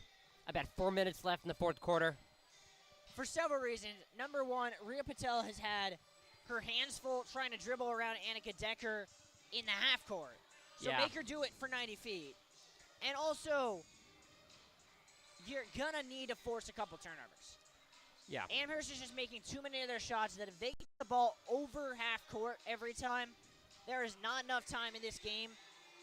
about 4 minutes left in the fourth quarter. For several reasons. Number one, Rhea Patel has had her hands full trying to dribble around Annika Decker in the half court. So Yeah. make her do it for 90 feet. And also, you're going to need to force a couple turnovers. Yeah. Amherst is just making too many of their shots that if they get the ball over half court every time, there is not enough time in this game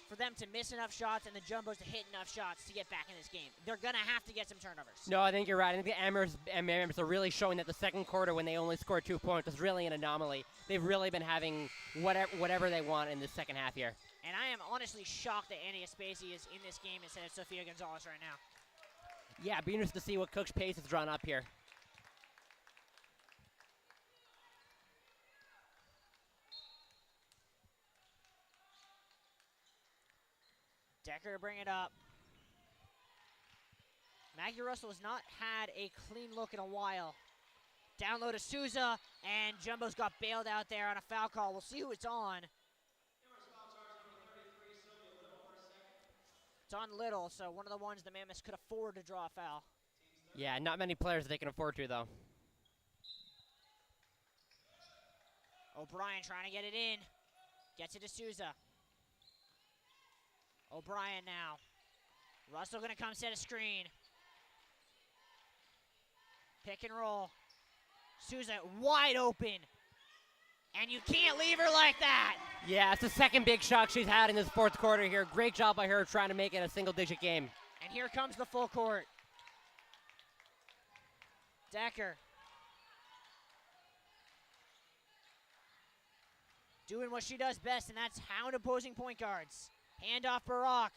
for them to miss enough shots and the Jumbos to hit enough shots to get back in this game. They're going to have to get some turnovers. No, I think you're right. I think the Amherst are really showing that the second quarter, when they only scored 2 points, was really an anomaly. They've really been having whatever they want in the second half here. And I am honestly shocked that Annie Aspasi is in this game instead of Sofia Gonzalez right now. Yeah, be interested to see what Coach Pace has drawn up here. Decker bring it up. Maggie Russell has not had a clean look in a while. Down low to Sousa, and Jumbo's got bailed out there on a foul call. We'll see who it's on. It's on Little, so one of the ones the Mammoths could afford to draw a foul. Yeah, not many players they can afford to, though. O'Brien trying to get it in. Gets it to Sousa. O'Brien now. Russell going to come set a screen. Pick and roll. Sousa wide open. And you can't leave her like that. Yeah, it's the second big shot she's had in this fourth quarter here. Great job by her trying to make it a single-digit game. And here comes the full court. Decker. Doing what she does best, and that's hound opposing point guards. Hand off Barack.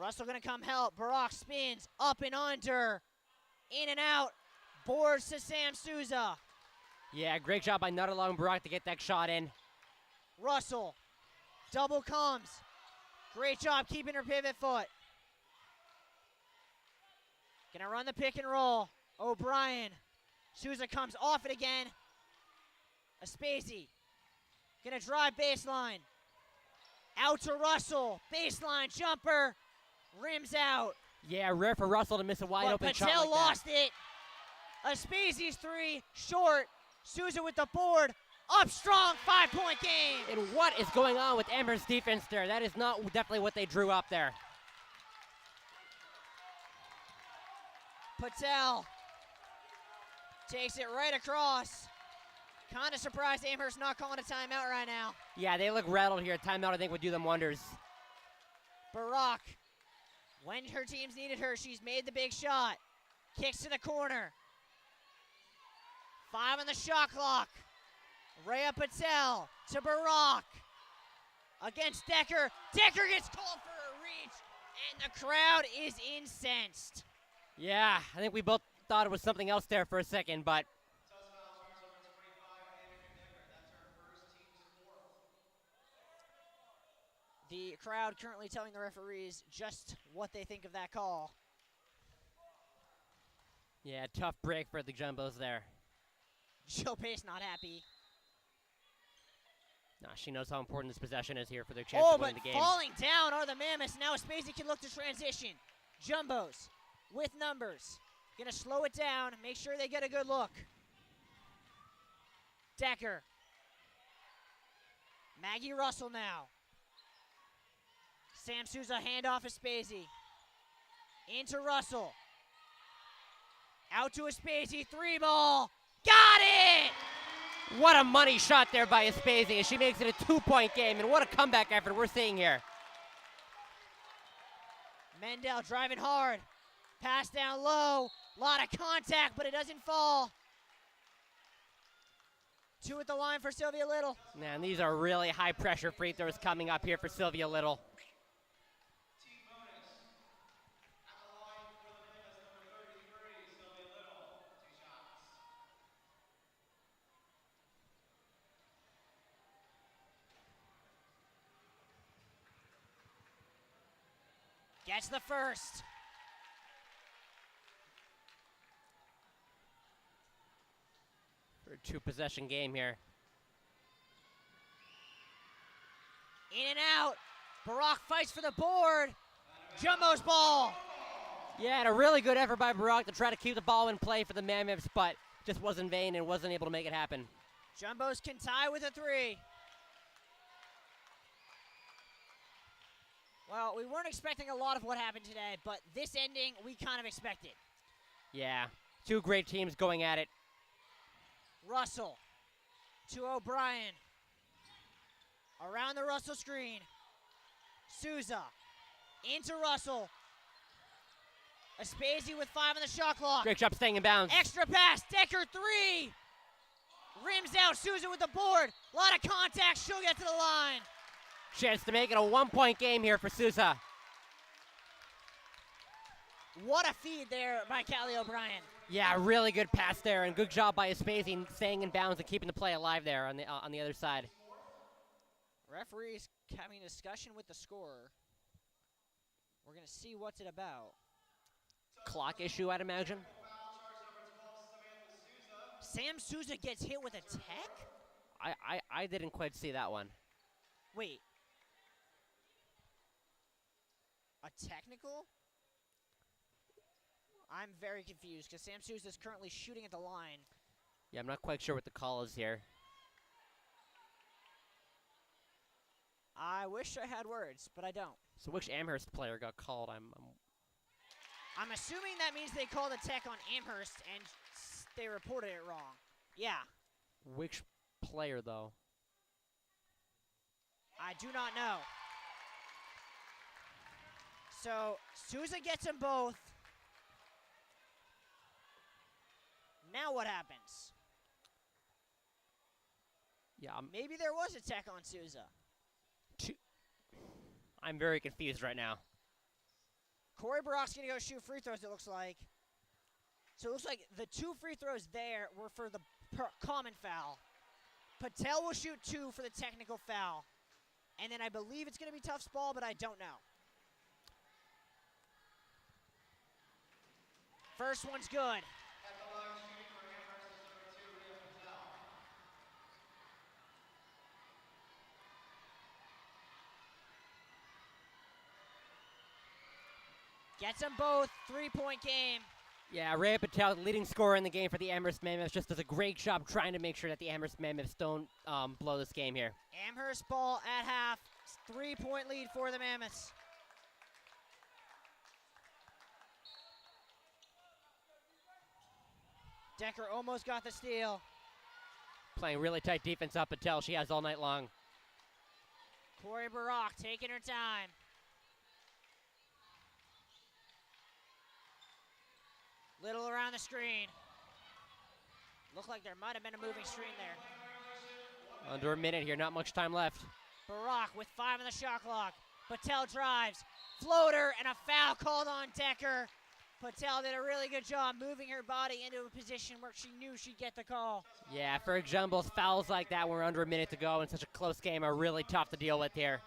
Russell gonna come help. Barack spins up and under. In and out. Boards to Sam Sousa. Yeah, great job by not allowing Barak to get that shot in. Russell, double comes. Great job keeping her pivot foot. Gonna run the pick and roll. O'Brien. Souza comes off it again. Aspesi. Gonna drive baseline. Out to Russell. Baseline jumper. Rims out. Yeah, rare for Russell to miss a wide But open shot Patel like lost it. Aspesi's three. Short. Souza with the board. Up strong. 5-point game. that. And what is going on with Amherst defense there? That is not definitely what they drew up there. Patel takes it right across. Kind of surprised Amherst not calling a timeout right now. Yeah, they look rattled here. Timeout, I think, would do them wonders. Barak, when her teams needed her, she's made the big shot. Kicks to the corner. 5 on the shot clock. Rhea Patel to Barak. Against Decker. Decker gets called for a reach, and the crowd is incensed. Yeah, I think we both thought it was something else there for a second, but Tufts foul charge number 25, Anakin Decker. That's her first, team's fourth. The crowd currently telling the referees just what they think of that call. yeah, tough break for the Jumbos there. Joe Pace not happy. Nah, she knows how important this possession is here for their chance Oh, of winning but the game. falling down are the Mammoths. Now Spacey can look to transition. Jumbos with numbers. Gonna slow it down, make sure they get a good look. Decker. Maggie Russell now. Sam Souza handoff to Spacey. Into Russell. Out to Spacey, 3-ball. Got it! What a money shot there by Aspesi, and she makes it a 2-point game, and what a comeback effort we're seeing here. Mendel driving hard. Pass down low. Lot of contact, but it doesn't fall. 2 at the line for Sylvia Little. Man, these are really high-pressure free throws coming up here for Sylvia Little. Team bonus. At the line for the Mammoths, number 33, Sylvia Little. 2 shots. Gets the first. For a 2-possession game here. In and out. Barak fights for the board. Jumbo's ball. Yeah, and a really good effort by Barak to try to keep the ball in play for the Mammoths, but just was in vain and wasn't able to make it happen. Jumbos can tie with a 3. Well, we weren't expecting a lot of what happened today, but this ending we kind of expected. Yeah, 2 great teams going at it. Russell to O'Brien. Around the Russell screen. Souza into Russell. Aspesi with 5 on the shot clock. Great job staying in bounds. Extra pass. Decker 3. Rims out. Souza with the board. A lot of contact. She'll get to the line. Chance to make it a 1-point game here for Souza. What a feed there by Callie O'Brien. Yeah, really good pass there, and good job by Aspesi staying in bounds and keeping the play alive there on the other side. Referees having a discussion with the scorer. We're going to see what's it about. Clock issue, I'd imagine. Foul charge number 12, Samantha Souza. Sam Souza gets hit with a tech? I didn't quite see that one. Wait. A technical? I'm very confused because Sam Souza is currently shooting at the line. Yeah, I'm not quite sure what the call is here. I wish I had words, but I don't. So which Amherst player got called? I'm assuming that means they called a tech on Amherst and they reported it wrong. Yeah, Which player, though? I do not know. So Souza gets them both. Now what happens? Yeah, Maybe there was a tech on Souza. I'm very confused right now. Corey Barak's going to go shoot free throws, it looks like. So it looks like the 2 free throws there were for the common foul. Patel will shoot 2 for the technical foul. And then I believe it's going to be Tufts ball, but I don't know. First one's good. At the line, shooting for Amherst is number 2, Ria Patel. Gets them both. 3-point game. Yeah, Ray Patel, leading scorer in the game for the Amherst Mammoths, just does a great job trying to make sure that the Amherst Mammoths don't blow this game here. Amherst ball at half. 3-point lead for the Mammoths. Decker almost got the steal. Playing really tight defense up Patel. She has all night long. Corey Barak taking her time. Little around the screen. Looked like there might have been a moving screen there. Under a minute here, not much time left. Barak with 5 on the shot clock. Patel drives. Floater and a foul called on Decker. Patel did a really good job moving her body into a position where she knew she'd get the call. Yeah, for Jumbo's fouls like that, we're under a minute to go in such a close game are really tough to deal with here.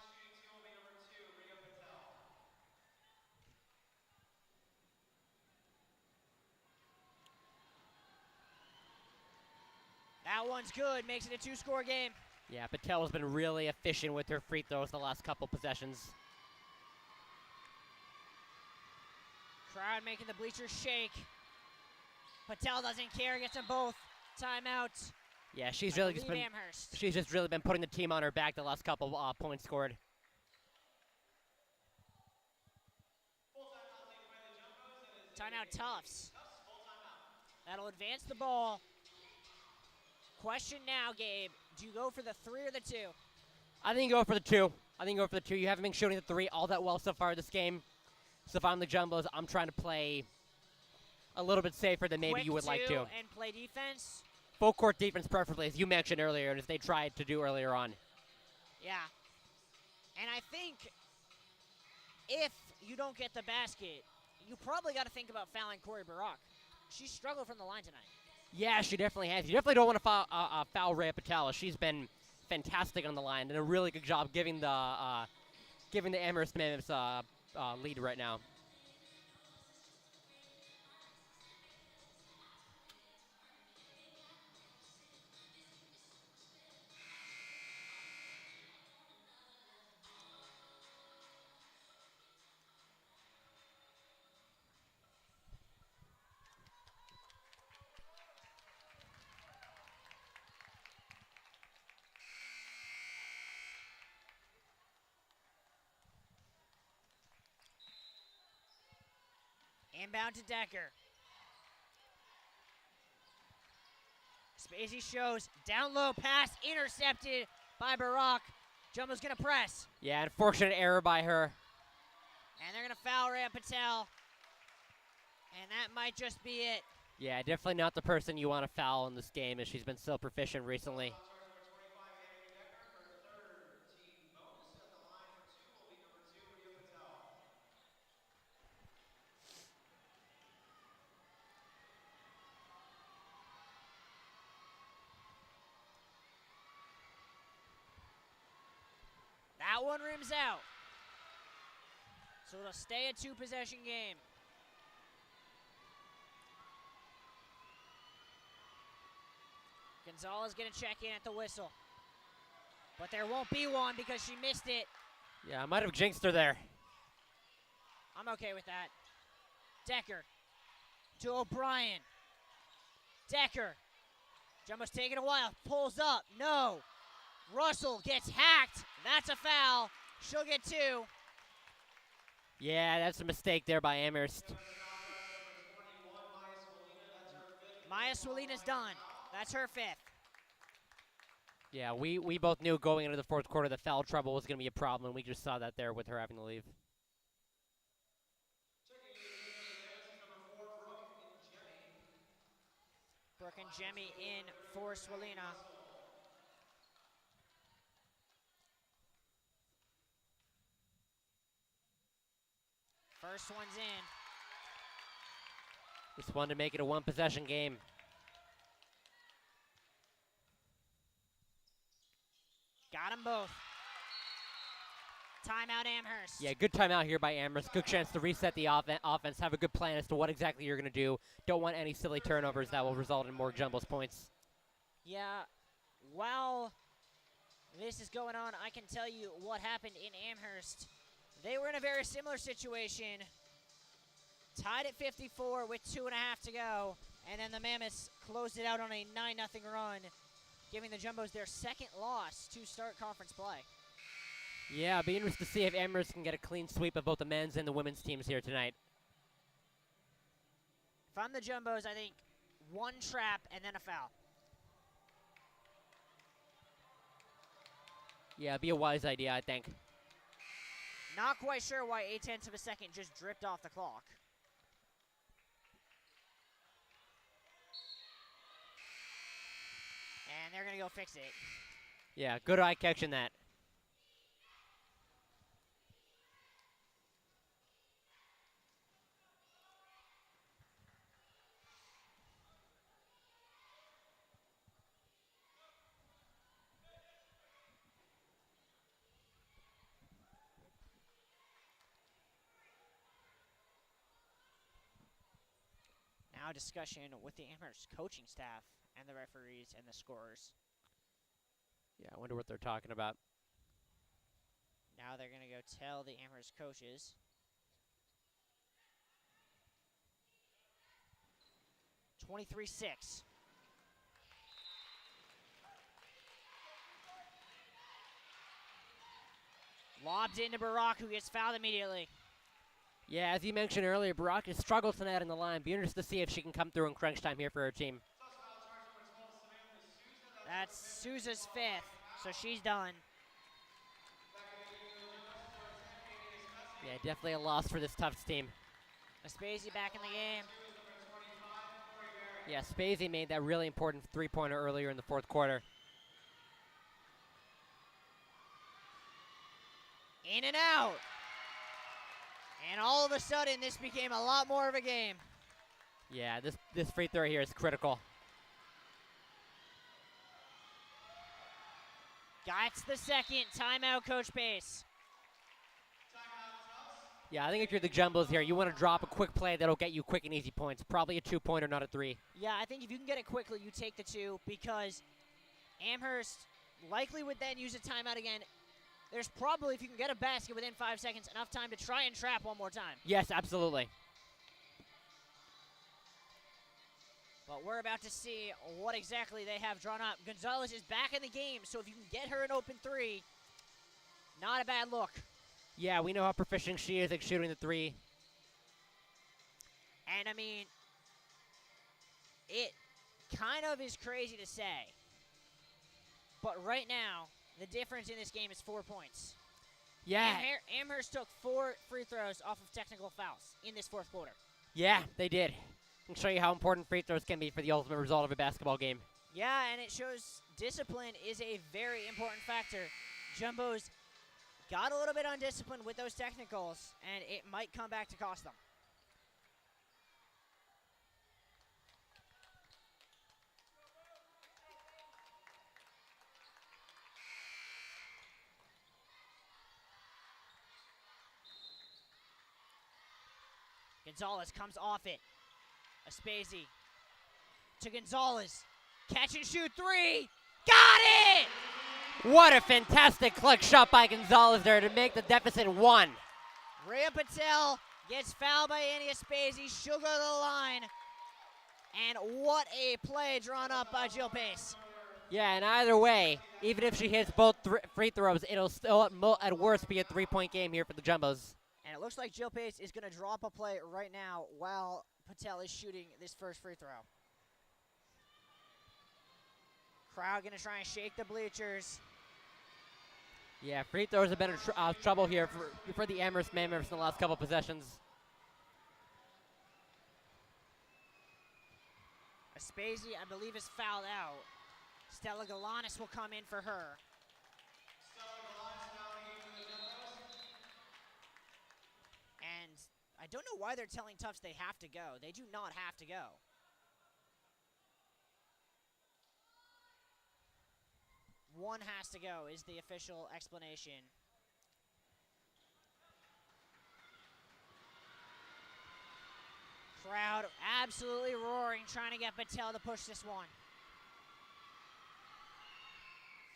That one's good, makes it a 2-score game. Yeah, Patel has been really efficient with her free throws the last couple possessions. Crowd making the bleachers shake. Patel doesn't care, gets them both. Timeout. Yeah, she's I really just believe been Amherst. she's just really been putting the team on her back the last couple points scored. Timeout Tufts. That'll advance the ball. Question now, Gabe. Do you go for the 3 or the 2? I think you go for the 2. You haven't been shooting the 3 all that well so far this game. So if I'm the Jumbos, I'm trying to play a little bit safer than maybe Quick you would like 2 to. and play defense. Full court defense preferably, as you mentioned earlier, and as they tried to do earlier on. Yeah. And I think if you don't get the basket, you probably got to think about fouling Corey Barak. She struggled from the line tonight. Yeah, she definitely has. You definitely don't want to foul Rhea Patel. She's been fantastic on the line, and a really good job giving the Amherst Mammoths lead right now. Inbound to Decker. Spacey shows. Down low pass intercepted by Barak. Jumbo's going to press. Yeah, unfortunate error by her. And they're going to foul Rhea Patel. And that might just be it. Yeah, definitely not the person you want to foul in this game, as she's been so proficient recently. That one rims out. So it'll stay a 2-possession game. Gonzalez going to check in at the whistle. But there won't be one because she missed it. Yeah, I might have jinxed her there. I'm okay with that. Decker to O'Brien. Decker. Jumbo's taking a while. Pulls up. No. Russell gets hacked. That's a foul. She'll get 2. Yeah, that's a mistake there by Amherst. Maya Swalina's done. That's her 5th. Yeah, we both knew going into the 4th quarter the foul trouble was going to be a problem, and we just saw that there with her having to leave. Brooke and Jemmy in for Swalina. First one's in. Just wanted to make it a 1-possession game. Got them both. Timeout Amherst. Yeah, good timeout here by Amherst. Good chance to reset the offense. Have a good plan as to what exactly you're going to do. Don't want any silly turnovers that will result in more Jumbo's points. Yeah, while this is going on, I can tell you what happened in Amherst. They were in a very similar situation. Tied at 54 with 2.5 to go. And then the Mammoths closed it out on a 9-0 run, giving the Jumbos their second loss to start conference play. Yeah, it'll be interesting to see if Amherst can get a clean sweep of both the men's and the women's teams here tonight. If I'm the Jumbos, I think one trap and then a foul. Yeah, it'd be a wise idea, I think. Not quite sure why 0.8 of a second just dripped off the clock. And they're going to go fix it. Yeah, good eye catching that. Now discussion with the Amherst coaching staff and the referees and the scorers. Yeah, I wonder what they're talking about. Now they're going to go tell the Amherst coaches. (23-6). Lobbed into Barack, who gets fouled immediately. Yeah, as you mentioned earlier, Barack has struggled tonight in the line. Be interested to see if she can come through in crunch time here for her team. That's Souza's 5th, so she's done. Yeah, definitely a loss for this Tufts team. Aspesi back in the game. Yeah, Spazey made that really important three-pointer earlier in the fourth quarter. In and out. And all of a sudden, this became a lot more of a game. Yeah, this free throw here is critical. Gets the second. Timeout, Coach Pace. Yeah, I think if you're the Jumbos here, you want to drop a quick play that'll get you quick and easy points. Probably a 2-pointer, not a 3. Yeah, I think if you can get it quickly, you take the 2 because Amherst likely would then use a timeout again. There's probably, if you can get a basket within 5 seconds, enough time to try and trap one more time. Yes, absolutely. But we're about to see what exactly they have drawn up. Gonzalez is back in the game, so if you can get her an open 3, not a bad look. Yeah, we know how proficient she is at shooting the 3. And, I mean, it kind of is crazy to say. But right now, the difference in this game is 4 points. Yeah. Amherst took 4 free throws off of technical fouls in this fourth quarter. Yeah, they did. I can show you how important free throws can be for the ultimate result of a basketball game. Yeah, and it shows discipline is a very important factor. Jumbo's got a little bit undisciplined with those technicals, and it might come back to cost them. Gonzalez comes off it. Aspesi to Gonzalez. Catch and shoot 3. Got it! What a fantastic clutch shot by Gonzalez there to make the deficit 1. Rhea Patel gets fouled by Annie Aspesi. She'll go to the line. And what a play drawn up by Jill Pace. Yeah, and either way, even if she hits both free throws, it'll still at worst be a 3-point game here for the Jumbos. And it looks like Jill Pace is going to drop a play right now while Patel is shooting this first free throw. Crowd going to try and shake the bleachers. Yeah, free throws have been in trouble here for the Amherst Mammoths in the last couple possessions. Aspesi, I believe, is fouled out. Stella Galanis will come in for her. And I don't know why they're telling Tufts they have to go. They do not have to go. One has to go is the official explanation. Crowd absolutely roaring, trying to get Patel to push this one.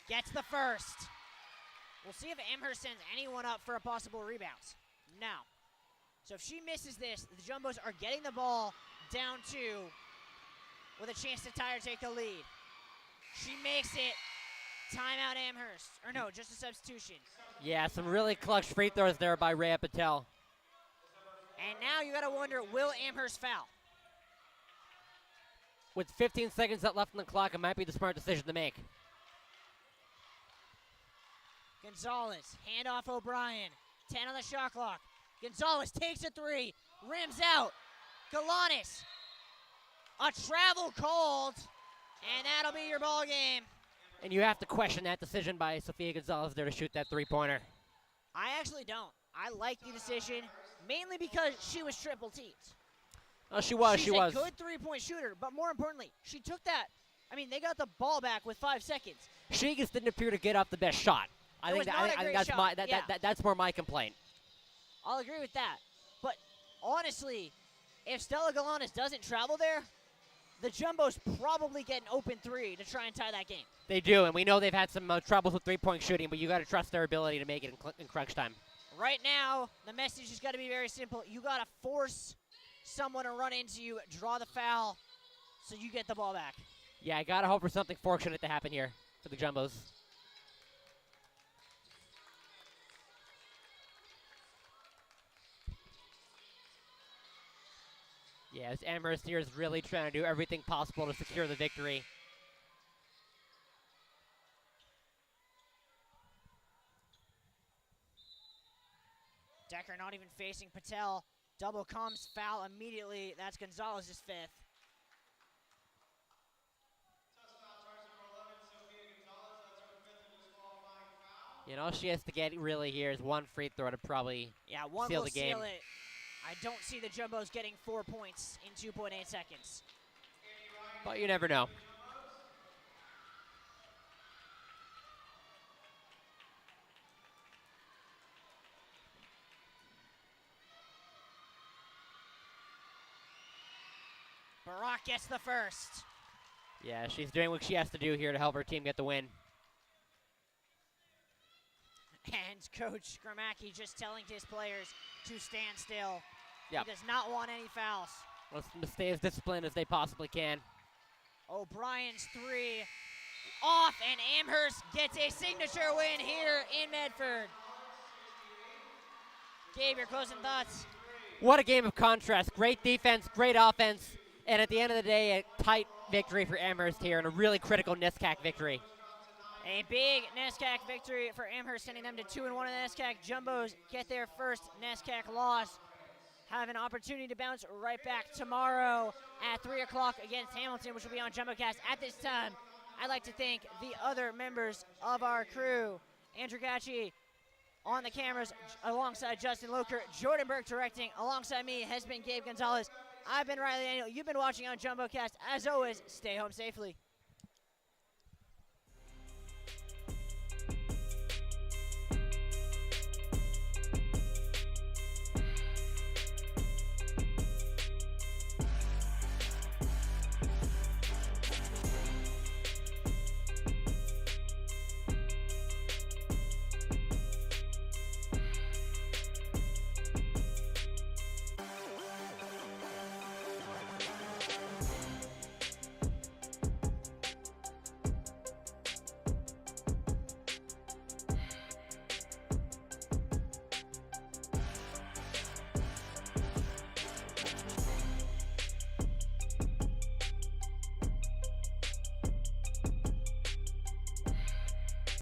Gets the first. We'll see if Amherst sends anyone up for a possible rebound. No. So if she misses this, the Jumbos are getting the ball down 2 with a chance to tie or take the lead. She makes it. Timeout Amherst. Or no, just a substitution. Yeah, some really clutch free throws there by Rhea Patel. And now you gotta wonder, will Amherst foul? With 15 seconds left on the clock, it might be the smart decision to make. Gonzalez, handoff O'Brien. 10 on the shot clock. Gonzalez takes a 3, rims out. Galanis, a travel called, and that'll be your ball game. And you have to question that decision by Sofia Gonzalez there to shoot that three-pointer. I actually don't. I like the decision, mainly because she was triple teamed. Oh, she was. She's a good three-point shooter, but more importantly, she took that. I mean, they got the ball back with 5 seconds. She just didn't appear to get off the best shot. I think that's more my complaint. I'll agree with that. But honestly, if Stella Galanis doesn't travel there, the Jumbos probably get an open 3 to try and tie that game. They do, and we know they've had some troubles with three-point shooting, but you got to trust their ability to make it in crunch time. Right now, the message has got to be very simple. You got to force someone to run into you, draw the foul, so you get the ball back. Yeah, I got to hope for something fortunate to happen here for the Jumbos. Yes, Amherst here is really trying to do everything possible to secure the victory. Decker not even facing Patel. Double comes, foul immediately. That's Gonzalez's 5th. Tufts foul charge number 11, Sofia Gonzalez. That's her 5th and disqualifying foul. You know, all she has to get really here is one free throw to probably One seal will the game. seal it. I don't see the Jumbos getting 4 points in 2.8 seconds. But you never know. Barak gets the first. Yeah, she's doing what she has to do here to help her team get the win. And Coach Gramacki just telling his players to stand still. Yep. He does not want any fouls. Let's stay as disciplined as they possibly can. O'Brien's 3 off, and Amherst gets a signature win here in Medford. Gabe, your closing thoughts? What a game of contrast. Great defense, great offense, and at the end of the day, a tight victory for Amherst here and a really critical NESCAC victory. A big NESCAC victory for Amherst, sending them to 2-1 in the NESCAC. Jumbos get their first NESCAC loss. Have an opportunity to bounce right back tomorrow at 3 o'clock against Hamilton, which will be on JumboCast. At this time, I'd like to thank the other members of our crew. Andrew Gacci on the cameras alongside Justin Loker. Jordan Burke directing alongside me has been Gabe Gonzalez. I've been Riley Daniel. You've been watching on JumboCast. As always, stay home safely.